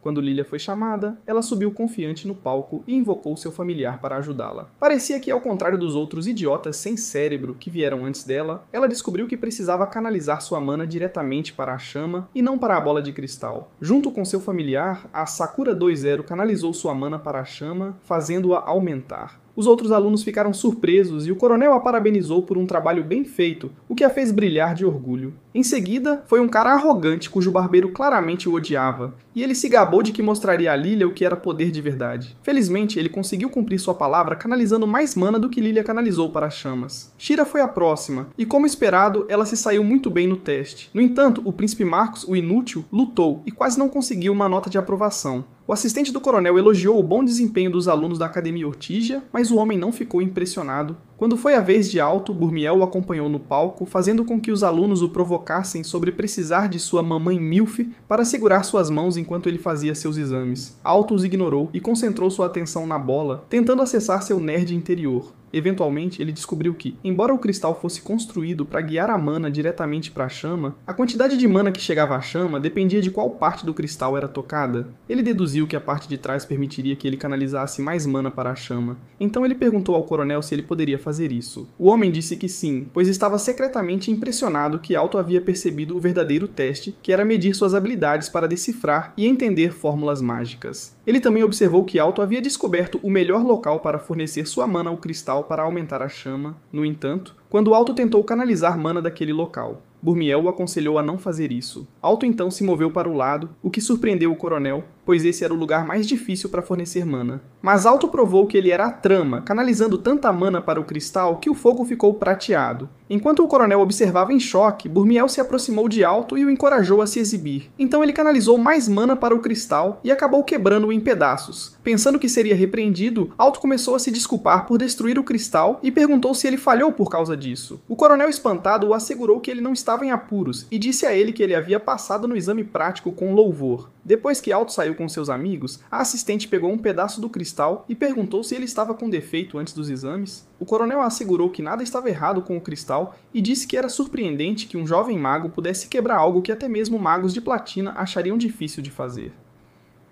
Quando Lilia foi chamada, ela subiu confiante no palco e invocou seu familiar para ajudá-la. Parecia que, ao contrário dos outros idiotas sem cérebro que vieram antes dela, ela descobriu que precisava canalizar sua mana diretamente para a chama e não para a bola de cristal. Junto com seu familiar, a Sakura 2-0 canalizou sua mana para a chama, fazendo-a aumentar. Os outros alunos ficaram surpresos e o coronel a parabenizou por um trabalho bem feito, o que a fez brilhar de orgulho. Em seguida, foi um cara arrogante cujo barbeiro claramente o odiava, e ele se gabou de que mostraria a Lilia o que era poder de verdade. Felizmente, ele conseguiu cumprir sua palavra canalizando mais mana do que Lilia canalizou para as chamas. Shira foi a próxima, e como esperado, ela se saiu muito bem no teste. No entanto, o príncipe Marcos, o inútil, lutou e quase não conseguiu uma nota de aprovação. O assistente do coronel elogiou o bom desempenho dos alunos da Academia Ortigia, mas o homem não ficou impressionado. Quando foi a vez de Alto, Burmiel o acompanhou no palco, fazendo com que os alunos o provocassem sobre precisar de sua mamãe Milf para segurar suas mãos enquanto ele fazia seus exames. Alto os ignorou e concentrou sua atenção na bola, tentando acessar seu nerd interior. Eventualmente, ele descobriu que, embora o cristal fosse construído para guiar a mana diretamente para a chama, a quantidade de mana que chegava à chama dependia de qual parte do cristal era tocada. Ele deduziu que a parte de trás permitiria que ele canalizasse mais mana para a chama. Então ele perguntou ao coronel se ele poderia fazer isso. O homem disse que sim, pois estava secretamente impressionado que Alto havia percebido o verdadeiro teste, que era medir suas habilidades para decifrar e entender fórmulas mágicas. Ele também observou que Alto havia descoberto o melhor local para fornecer sua mana ao cristal para aumentar a chama. No entanto, quando Alto tentou canalizar mana daquele local, Burmiel o aconselhou a não fazer isso. Alto então se moveu para o lado, o que surpreendeu o coronel, pois esse era o lugar mais difícil para fornecer mana. Mas Alto provou que ele era a trama, canalizando tanta mana para o cristal que o fogo ficou prateado. Enquanto o coronel observava em choque, Burmiel se aproximou de Alto e o encorajou a se exibir. Então ele canalizou mais mana para o cristal e acabou quebrando-o em pedaços. Pensando que seria repreendido, Alto começou a se desculpar por destruir o cristal e perguntou se ele falhou por causa disso. O coronel espantado o assegurou que ele não estava em apuros e disse a ele que ele havia passado no exame prático com louvor. Depois que Alto saiu com seus amigos, a assistente pegou um pedaço do cristal e perguntou se ele estava com defeito antes dos exames. O coronel assegurou que nada estava errado com o cristal e disse que era surpreendente que um jovem mago pudesse quebrar algo que até mesmo magos de platina achariam difícil de fazer.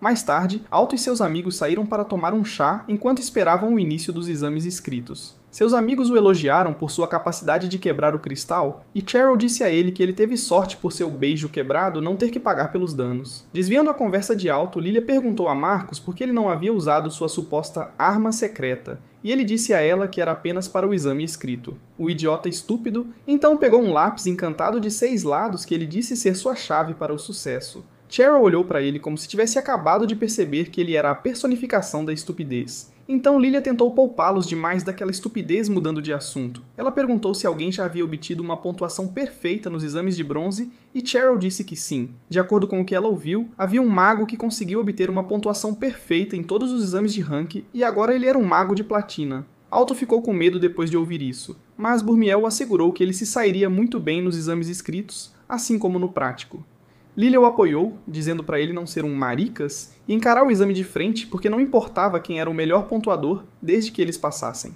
Mais tarde, Alto e seus amigos saíram para tomar um chá enquanto esperavam o início dos exames escritos. Seus amigos o elogiaram por sua capacidade de quebrar o cristal, e Cheryl disse a ele que ele teve sorte por seu beijo quebrado não ter que pagar pelos danos. Desviando a conversa de Alto, Lilia perguntou a Marcos por que ele não havia usado sua suposta arma secreta, e ele disse a ela que era apenas para o exame escrito. O idiota estúpido então pegou um lápis encantado de 6 lados que ele disse ser sua chave para o sucesso. Cheryl olhou para ele como se tivesse acabado de perceber que ele era a personificação da estupidez. Então Lilia tentou poupá-los demais daquela estupidez mudando de assunto. Ela perguntou se alguém já havia obtido uma pontuação perfeita nos exames de bronze e Cheryl disse que sim. De acordo com o que ela ouviu, havia um mago que conseguiu obter uma pontuação perfeita em todos os exames de rank e agora ele era um mago de platina. Alto ficou com medo depois de ouvir isso, mas Burmiel assegurou que ele se sairia muito bem nos exames escritos, assim como no prático. Lilia o apoiou, dizendo para ele não ser um maricas e encarar o exame de frente porque não importava quem era o melhor pontuador desde que eles passassem.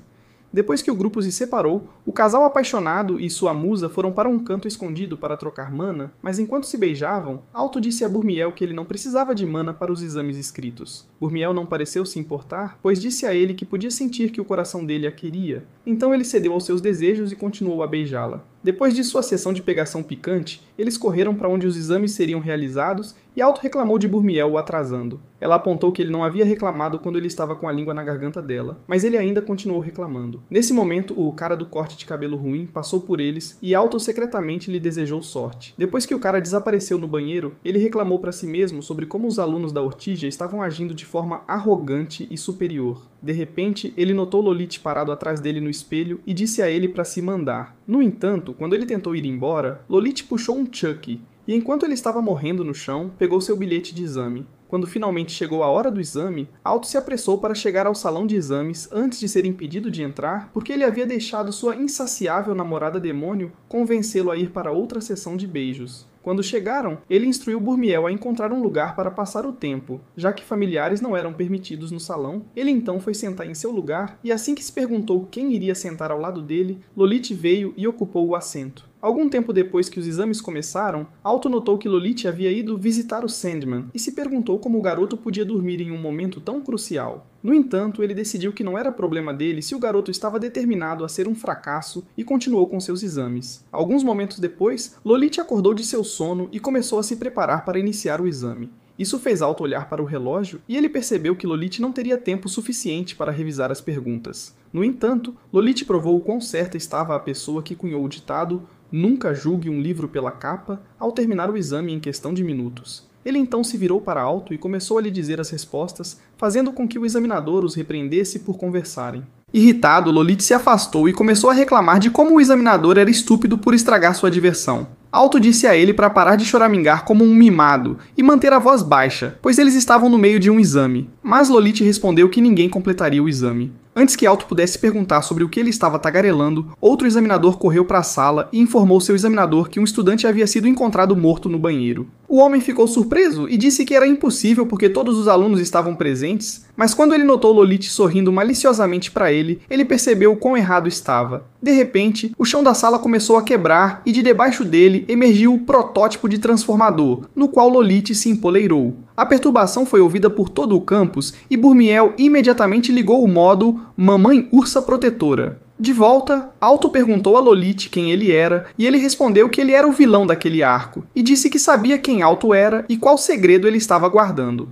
Depois que o grupo se separou, o casal apaixonado e sua musa foram para um canto escondido para trocar mana, mas enquanto se beijavam, Alto disse a Burmiel que ele não precisava de mana para os exames escritos. Burmiel não pareceu se importar, pois disse a ele que podia sentir que o coração dele a queria. Então ele cedeu aos seus desejos e continuou a beijá-la. Depois de sua sessão de pegação picante, eles correram para onde os exames seriam realizados e Alto reclamou de Burmiel o atrasando. Ela apontou que ele não havia reclamado quando ele estava com a língua na garganta dela, mas ele ainda continuou reclamando. Nesse momento, o cara do corte de cabelo ruim passou por eles e Alto secretamente lhe desejou sorte. Depois que o cara desapareceu no banheiro, ele reclamou para si mesmo sobre como os alunos da Ortigia estavam agindo de forma arrogante e superior. De repente, ele notou Lolite parado atrás dele no espelho e disse a ele para se mandar. No entanto, quando ele tentou ir embora, Lolite puxou um Chucky, e enquanto ele estava morrendo no chão, pegou seu bilhete de exame. Quando finalmente chegou a hora do exame, Alto se apressou para chegar ao salão de exames antes de ser impedido de entrar porque ele havia deixado sua insaciável namorada demônio convencê-lo a ir para outra sessão de beijos. Quando chegaram, ele instruiu Burmiel a encontrar um lugar para passar o tempo. Já que familiares não eram permitidos no salão, ele então foi sentar em seu lugar e assim que se perguntou quem iria sentar ao lado dele, Lolith veio e ocupou o assento. Algum tempo depois que os exames começaram, Alto notou que Lolith havia ido visitar o Sandman e se perguntou como o garoto podia dormir em um momento tão crucial. No entanto, ele decidiu que não era problema dele se o garoto estava determinado a ser um fracasso e continuou com seus exames. Alguns momentos depois, Lolith acordou de seu sono e começou a se preparar para iniciar o exame. Isso fez Alto olhar para o relógio e ele percebeu que Lolith não teria tempo suficiente para revisar as perguntas. No entanto, Lolith provou o quão certa estava a pessoa que cunhou o ditado "Nunca julgue um livro pela capa" ao terminar o exame em questão de minutos. Ele então se virou para Alto e começou a lhe dizer as respostas, fazendo com que o examinador os repreendesse por conversarem. Irritado, Lolith se afastou e começou a reclamar de como o examinador era estúpido por estragar sua diversão. Alto disse a ele para parar de choramingar como um mimado e manter a voz baixa, pois eles estavam no meio de um exame. Mas Lolith respondeu que ninguém completaria o exame. Antes que Alto pudesse perguntar sobre o que ele estava tagarelando, outro examinador correu para a sala e informou seu examinador que um estudante havia sido encontrado morto no banheiro. O homem ficou surpreso e disse que era impossível porque todos os alunos estavam presentes, mas quando ele notou Lolith sorrindo maliciosamente para ele percebeu o quão errado estava. De repente, o chão da sala começou a quebrar e de debaixo dele emergiu o protótipo de transformador, no qual Lolith se empoleirou. A perturbação foi ouvida por todo o campus e Burmiel imediatamente ligou o modo Mamãe Ursa Protetora. De volta, Alto perguntou a Lolith quem ele era e ele respondeu que ele era o vilão daquele arco e disse que sabia quem Alto era e qual segredo ele estava guardando.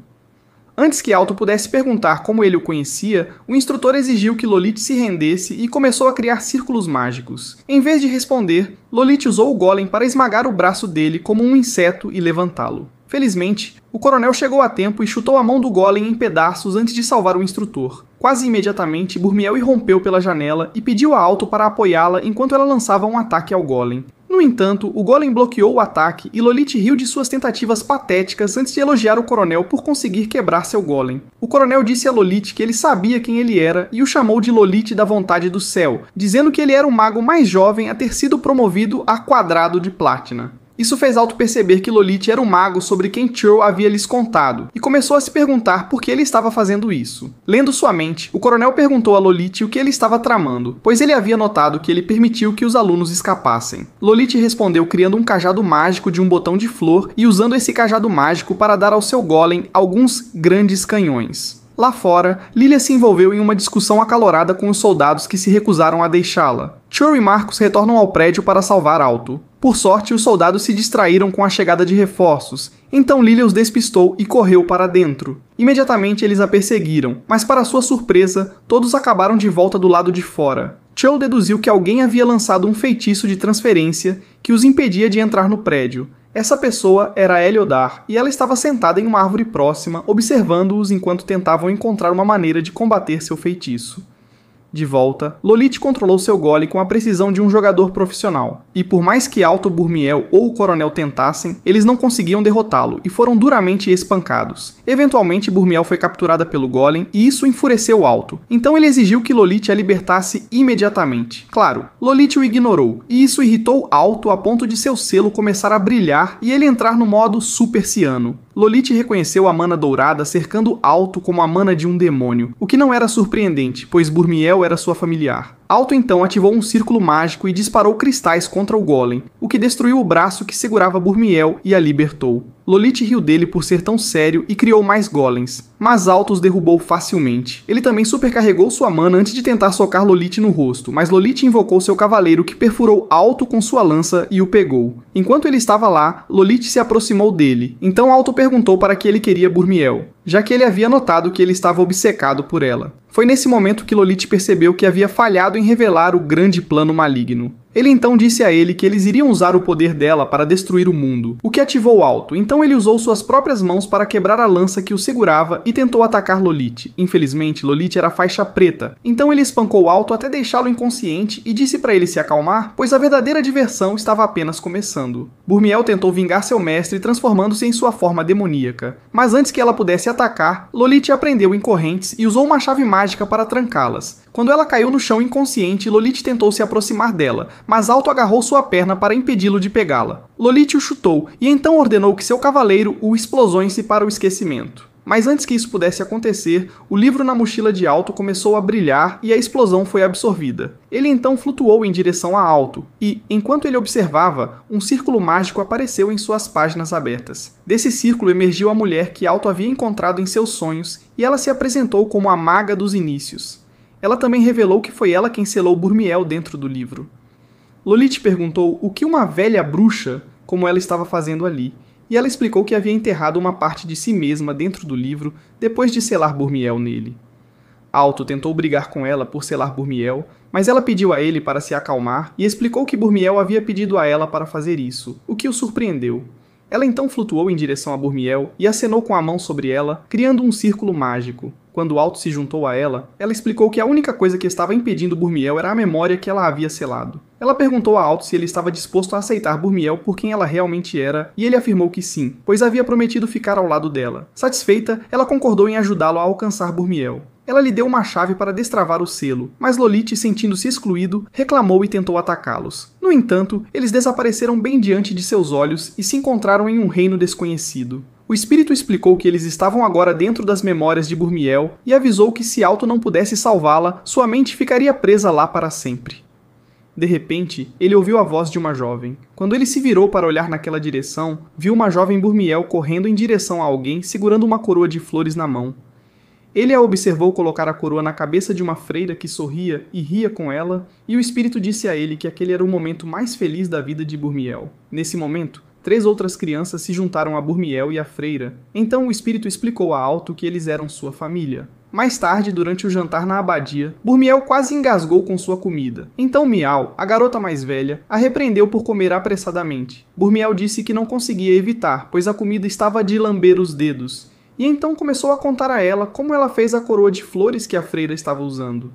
Antes que Alto pudesse perguntar como ele o conhecia, o instrutor exigiu que Lolith se rendesse e começou a criar círculos mágicos. Em vez de responder, Lolith usou o golem para esmagar o braço dele como um inseto e levantá-lo. Felizmente, o coronel chegou a tempo e chutou a mão do golem em pedaços antes de salvar o instrutor. Quase imediatamente, Burmiel irrompeu pela janela e pediu a Alto para apoiá-la enquanto ela lançava um ataque ao golem. No entanto, o golem bloqueou o ataque e Lolith riu de suas tentativas patéticas antes de elogiar o coronel por conseguir quebrar seu golem. O coronel disse a Lolith que ele sabia quem ele era e o chamou de Lolith da Vontade do Céu, dizendo que ele era o mago mais jovem a ter sido promovido a Quadrado de Platina. Isso fez Alto perceber que Lolith era o mago sobre quem Churl havia lhes contado, e começou a se perguntar por que ele estava fazendo isso. Lendo sua mente, o coronel perguntou a Lolith o que ele estava tramando, pois ele havia notado que ele permitiu que os alunos escapassem. Lolith respondeu criando um cajado mágico de um botão de flor e usando esse cajado mágico para dar ao seu golem alguns grandes canhões. Lá fora, Lilia se envolveu em uma discussão acalorada com os soldados que se recusaram a deixá-la. Churl e Marcus retornam ao prédio para salvar Alto. Por sorte, os soldados se distraíram com a chegada de reforços, então Lilia os despistou e correu para dentro. Imediatamente eles a perseguiram, mas para sua surpresa, todos acabaram de volta do lado de fora. Churl deduziu que alguém havia lançado um feitiço de transferência que os impedia de entrar no prédio. Essa pessoa era Heliodar, e ela estava sentada em uma árvore próxima, observando-os enquanto tentavam encontrar uma maneira de combater seu feitiço. De volta, Lolith controlou seu golem com a precisão de um jogador profissional, e por mais que Alto, Burmiel ou o coronel tentassem, eles não conseguiam derrotá-lo e foram duramente espancados. Eventualmente, Burmiel foi capturada pelo golem e isso enfureceu Alto, então ele exigiu que Lolith a libertasse imediatamente. Claro, Lolith o ignorou, e isso irritou Alto a ponto de seu selo começar a brilhar e ele entrar no modo Super Ciano. Lolith reconheceu a mana dourada cercando Alto como a mana de um demônio, o que não era surpreendente, pois Burmiel era sua familiar. Alto então ativou um círculo mágico e disparou cristais contra o golem, o que destruiu o braço que segurava Burmiel e a libertou. Lolith riu dele por ser tão sério e criou mais golems, mas Alto os derrubou facilmente. Ele também supercarregou sua mana antes de tentar socar Lolith no rosto, mas Lolith invocou seu cavaleiro que perfurou Alto com sua lança e o pegou. Enquanto ele estava lá, Lolith se aproximou dele, então Alto perguntou para que ele queria Burmiel, já que ele havia notado que ele estava obcecado por ela. Foi nesse momento que Lolith percebeu que havia falhado em revelar o grande plano maligno. Ele então disse a ele que eles iriam usar o poder dela para destruir o mundo, o que ativou Alto. Então ele usou suas próprias mãos para quebrar a lança que o segurava e tentou atacar Lolith. Infelizmente, Lolith era faixa preta, então ele espancou Alto até deixá-lo inconsciente e disse para ele se acalmar, pois a verdadeira diversão estava apenas começando. Burmiel tentou vingar seu mestre transformando-se em sua forma demoníaca, mas antes que ela pudesse atacar, Lolith a prendeu em correntes e usou uma chave mágica para trancá-las. Quando ela caiu no chão inconsciente, Lolith tentou se aproximar dela, mas Alto agarrou sua perna para impedi-lo de pegá-la. Lolith o chutou e então ordenou que seu cavaleiro o explosões para o esquecimento. Mas antes que isso pudesse acontecer, o livro na mochila de Alto começou a brilhar e a explosão foi absorvida. Ele então flutuou em direção a Alto e, enquanto ele observava, um círculo mágico apareceu em suas páginas abertas. Desse círculo emergiu a mulher que Alto havia encontrado em seus sonhos e ela se apresentou como a Maga dos Inícios. Ela também revelou que foi ela quem selou Burmiel dentro do livro. Lolith perguntou o que uma velha bruxa, como ela estava fazendo ali, e ela explicou que havia enterrado uma parte de si mesma dentro do livro depois de selar Burmiel nele. Alto tentou brigar com ela por selar Burmiel, mas ela pediu a ele para se acalmar e explicou que Burmiel havia pedido a ela para fazer isso, o que o surpreendeu. Ela então flutuou em direção a Burmiel e acenou com a mão sobre ela, criando um círculo mágico. Quando Alto se juntou a ela, ela explicou que a única coisa que estava impedindo Burmiel era a memória que ela havia selado. Ela perguntou a Alto se ele estava disposto a aceitar Burmiel por quem ela realmente era, e ele afirmou que sim, pois havia prometido ficar ao lado dela. Satisfeita, ela concordou em ajudá-lo a alcançar Burmiel. Ela lhe deu uma chave para destravar o selo, mas Lolith, sentindo-se excluído, reclamou e tentou atacá-los. No entanto, eles desapareceram bem diante de seus olhos e se encontraram em um reino desconhecido. O espírito explicou que eles estavam agora dentro das memórias de Burmiel e avisou que se Alto não pudesse salvá-la, sua mente ficaria presa lá para sempre. De repente, ele ouviu a voz de uma jovem. Quando ele se virou para olhar naquela direção, viu uma jovem Burmiel correndo em direção a alguém segurando uma coroa de flores na mão. Ele a observou colocar a coroa na cabeça de uma freira que sorria e ria com ela, e o espírito disse a ele que aquele era o momento mais feliz da vida de Burmiel. Nesse momento, 3 outras crianças se juntaram a Burmiel e a freira. Então o espírito explicou a Alto que eles eram sua família. Mais tarde, durante o jantar na abadia, Burmiel quase engasgou com sua comida. Então Miau, a garota mais velha, a repreendeu por comer apressadamente. Burmiel disse que não conseguia evitar, pois a comida estava de lamber os dedos. E então começou a contar a ela como ela fez a coroa de flores que a freira estava usando.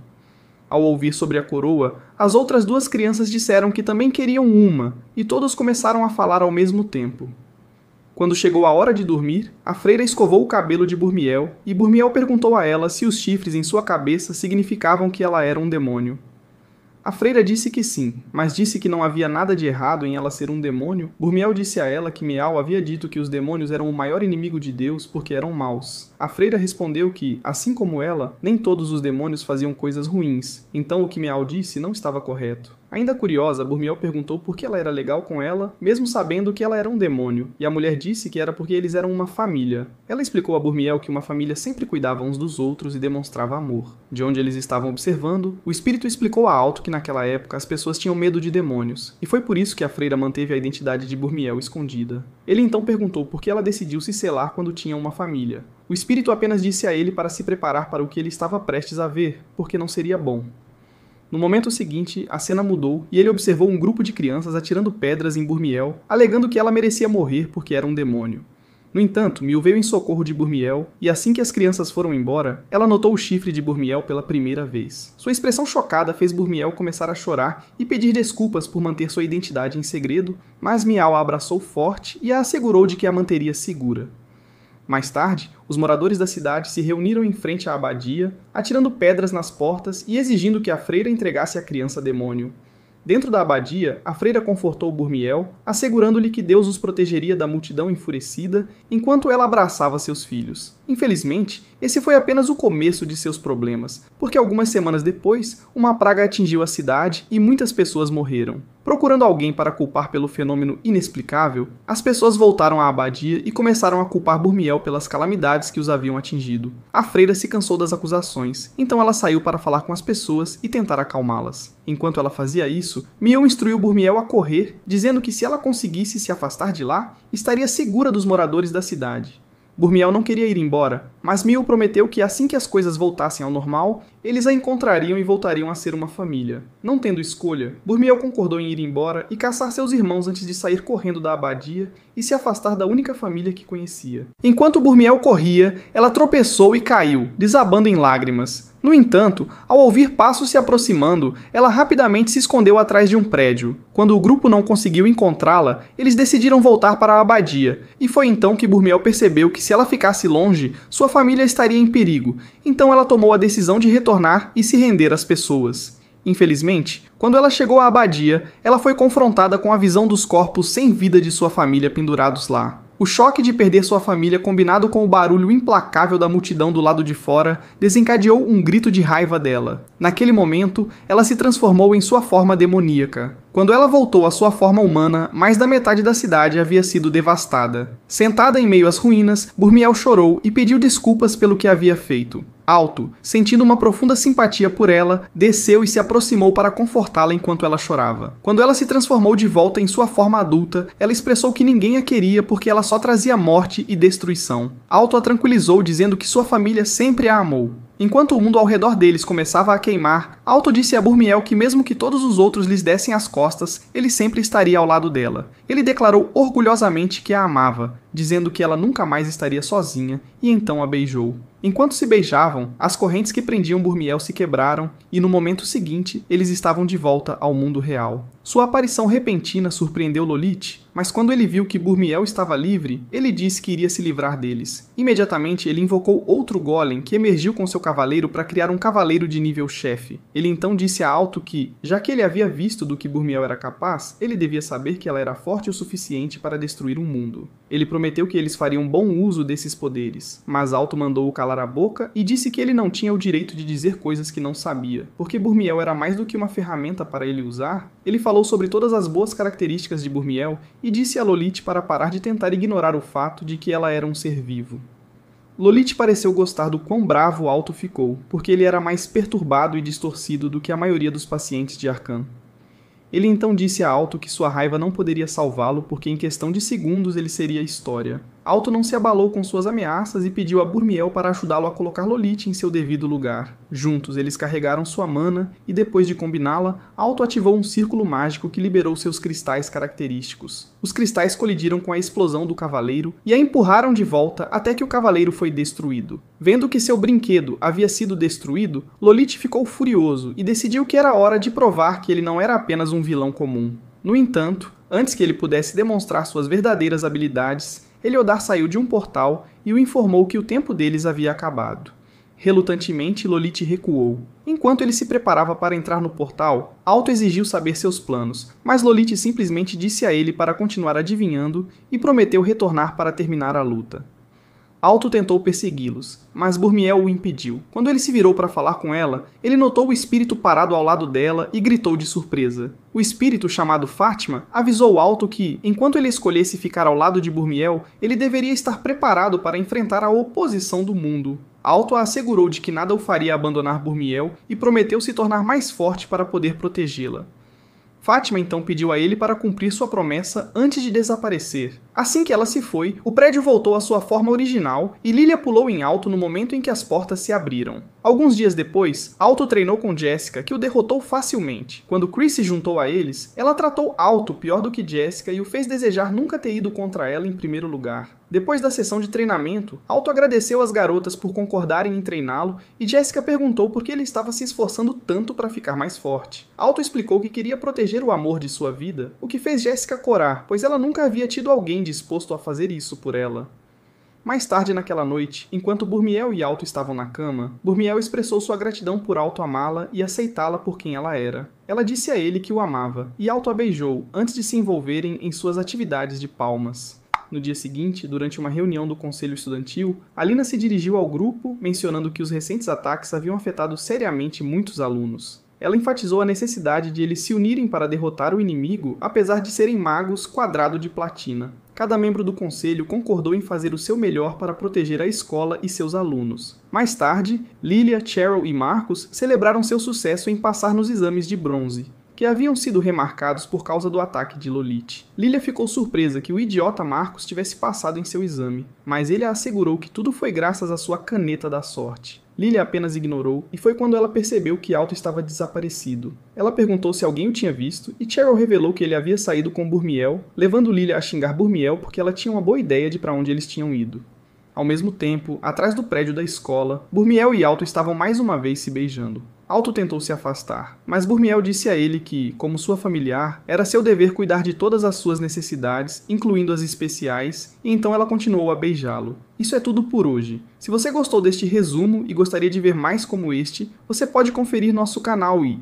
Ao ouvir sobre a coroa, as outras 2 crianças disseram que também queriam uma, e todos começaram a falar ao mesmo tempo. Quando chegou a hora de dormir, a freira escovou o cabelo de Burmiel, e Burmiel perguntou a ela se os chifres em sua cabeça significavam que ela era um demônio. A freira disse que sim, mas disse que não havia nada de errado em ela ser um demônio. Burmiel disse a ela que Miau havia dito que os demônios eram o maior inimigo de Deus porque eram maus. A freira respondeu que, assim como ela, nem todos os demônios faziam coisas ruins, então o que Miau disse não estava correto. Ainda curiosa, Burmiel perguntou por que ela era legal com ela, mesmo sabendo que ela era um demônio, e a mulher disse que era porque eles eram uma família. Ela explicou a Burmiel que uma família sempre cuidava uns dos outros e demonstrava amor. De onde eles estavam observando, o espírito explicou a Alto que naquela época as pessoas tinham medo de demônios, e foi por isso que a freira manteve a identidade de Burmiel escondida. Ele então perguntou por que ela decidiu se selar quando tinha uma família. O espírito apenas disse a ele para se preparar para o que ele estava prestes a ver, porque não seria bom. No momento seguinte, a cena mudou e ele observou um grupo de crianças atirando pedras em Burmiel, alegando que ela merecia morrer porque era um demônio. No entanto, Miu veio em socorro de Burmiel, e assim que as crianças foram embora, ela notou o chifre de Burmiel pela primeira vez. Sua expressão chocada fez Burmiel começar a chorar e pedir desculpas por manter sua identidade em segredo, mas Miau a abraçou forte e a assegurou de que a manteria segura. Mais tarde, os moradores da cidade se reuniram em frente à abadia, atirando pedras nas portas e exigindo que a freira entregasse a criança demônio. Dentro da abadia, a freira confortou Burmiel, assegurando-lhe que Deus os protegeria da multidão enfurecida enquanto ela abraçava seus filhos. Infelizmente, esse foi apenas o começo de seus problemas, porque algumas semanas depois, uma praga atingiu a cidade e muitas pessoas morreram. Procurando alguém para culpar pelo fenômeno inexplicável, as pessoas voltaram à abadia e começaram a culpar Burmiel pelas calamidades que os haviam atingido. A freira se cansou das acusações, então ela saiu para falar com as pessoas e tentar acalmá-las. Enquanto ela fazia isso, Miau instruiu Burmiel a correr, dizendo que se ela conseguisse se afastar de lá, estaria segura dos moradores da cidade. Burmiel não queria ir embora, Mas Mil prometeu que assim que as coisas voltassem ao normal, eles a encontrariam e voltariam a ser uma família. Não tendo escolha, Burmiel concordou em ir embora e caçar seus irmãos antes de sair correndo da abadia e se afastar da única família que conhecia. Enquanto Burmiel corria, ela tropeçou e caiu, desabando em lágrimas. No entanto, ao ouvir passos se aproximando, ela rapidamente se escondeu atrás de um prédio. Quando o grupo não conseguiu encontrá-la, eles decidiram voltar para a abadia, e foi então que Burmiel percebeu que se ela ficasse longe, sua família estaria em perigo, então ela tomou a decisão de retornar e se render às pessoas. Infelizmente, quando ela chegou à abadia, ela foi confrontada com a visão dos corpos sem vida de sua família pendurados lá. O choque de perder sua família, combinado com o barulho implacável da multidão do lado de fora, desencadeou um grito de raiva dela. Naquele momento, ela se transformou em sua forma demoníaca. Quando ela voltou à sua forma humana, mais da metade da cidade havia sido devastada. Sentada em meio às ruínas, Burmiel chorou e pediu desculpas pelo que havia feito. Alto, sentindo uma profunda simpatia por ela, desceu e se aproximou para confortá-la enquanto ela chorava. Quando ela se transformou de volta em sua forma adulta, ela expressou que ninguém a queria porque ela só trazia morte e destruição. Alto a tranquilizou dizendo que sua família sempre a amou. Enquanto o mundo ao redor deles começava a queimar, Alto disse a Burmiel que mesmo que todos os outros lhes dessem as costas, ele sempre estaria ao lado dela. Ele declarou orgulhosamente que a amava, dizendo que ela nunca mais estaria sozinha, e então a beijou. Enquanto se beijavam, as correntes que prendiam Burmiel se quebraram e no momento seguinte eles estavam de volta ao mundo real. Sua aparição repentina surpreendeu Lolith, mas quando ele viu que Burmiel estava livre, ele disse que iria se livrar deles. Imediatamente ele invocou outro golem que emergiu com seu cavaleiro para criar um cavaleiro de nível chefe. Ele então disse a Alto que, já que ele havia visto do que Burmiel era capaz, ele devia saber que ela era forte o suficiente para destruir um mundo. Ele prometeu que eles fariam bom uso desses poderes, mas Alto mandou-o calar a boca e disse que ele não tinha o direito de dizer coisas que não sabia, porque Burmiel era mais do que uma ferramenta para ele usar. Ele falou sobre todas as boas características de Burmiel e disse a Lolith para parar de tentar ignorar o fato de que ela era um ser vivo. Lolith pareceu gostar do quão bravo Alto ficou, porque ele era mais perturbado e distorcido do que a maioria dos pacientes de Arcan. Ele então disse a Alto que sua raiva não poderia salvá-lo porque em questão de segundos ele seria história. Alto não se abalou com suas ameaças e pediu a Burmiel para ajudá-lo a colocar Lolith em seu devido lugar. Juntos eles carregaram sua mana e depois de combiná-la, Alto ativou um círculo mágico que liberou seus cristais característicos. Os cristais colidiram com a explosão do cavaleiro e a empurraram de volta até que o cavaleiro foi destruído. Vendo que seu brinquedo havia sido destruído, Lolith ficou furioso e decidiu que era hora de provar que ele não era apenas um vilão comum. No entanto, antes que ele pudesse demonstrar suas verdadeiras habilidades, Heliodar saiu de um portal e o informou que o tempo deles havia acabado. Relutantemente, Lolith recuou. Enquanto ele se preparava para entrar no portal, Alto exigiu saber seus planos, mas Lolith simplesmente disse a ele para continuar adivinhando e prometeu retornar para terminar a luta. Alto tentou persegui-los, mas Burmiel o impediu. Quando ele se virou para falar com ela, ele notou o espírito parado ao lado dela e gritou de surpresa. O espírito, chamado Fátima, avisou Alto que, enquanto ele escolhesse ficar ao lado de Burmiel, ele deveria estar preparado para enfrentar a oposição do mundo. Alto a assegurou de que nada o faria abandonar Burmiel e prometeu se tornar mais forte para poder protegê-la. Fátima então pediu a ele para cumprir sua promessa antes de desaparecer. Assim que ela se foi, o prédio voltou à sua forma original e Lilia pulou em Alto no momento em que as portas se abriram. Alguns dias depois, Alto treinou com Jessica, que o derrotou facilmente. Quando Chris se juntou a eles, ela tratou Alto pior do que Jessica e o fez desejar nunca ter ido contra ela em primeiro lugar. Depois da sessão de treinamento, Alto agradeceu às garotas por concordarem em treiná-lo e Jessica perguntou por que ele estava se esforçando tanto para ficar mais forte. Alto explicou que queria proteger o amor de sua vida, o que fez Jessica corar, pois ela nunca havia tido alguém disposto a fazer isso por ela. Mais tarde naquela noite, enquanto Burmiel e Alto estavam na cama, Burmiel expressou sua gratidão por Alto amá-la e aceitá-la por quem ela era. Ela disse a ele que o amava, e Alto a beijou, antes de se envolverem em suas atividades de palmas. No dia seguinte, durante uma reunião do conselho estudantil, Alina se dirigiu ao grupo, mencionando que os recentes ataques haviam afetado seriamente muitos alunos. Ela enfatizou a necessidade de eles se unirem para derrotar o inimigo, apesar de serem magos quadrado de platina. Cada membro do conselho concordou em fazer o seu melhor para proteger a escola e seus alunos. Mais tarde, Lilia, Cheryl e Marcus celebraram seu sucesso em passar nos exames de bronze. que haviam sido remarcados por causa do ataque de Lolite. Lilia ficou surpresa que o idiota Marcos tivesse passado em seu exame, mas ele a assegurou que tudo foi graças à sua caneta da sorte. Lilia apenas ignorou, e foi quando ela percebeu que Alto estava desaparecido. Ela perguntou se alguém o tinha visto, e Cheryl revelou que ele havia saído com Burmiel, levando Lilia a xingar Burmiel porque ela tinha uma boa ideia de para onde eles tinham ido. Ao mesmo tempo, atrás do prédio da escola, Burmiel e Alto estavam mais uma vez se beijando. Alto tentou se afastar, mas Burmiel disse a ele que, como sua familiar, era seu dever cuidar de todas as suas necessidades, incluindo as especiais, e então ela continuou a beijá-lo. Isso é tudo por hoje. Se você gostou deste resumo e gostaria de ver mais como este, você pode conferir nosso canal e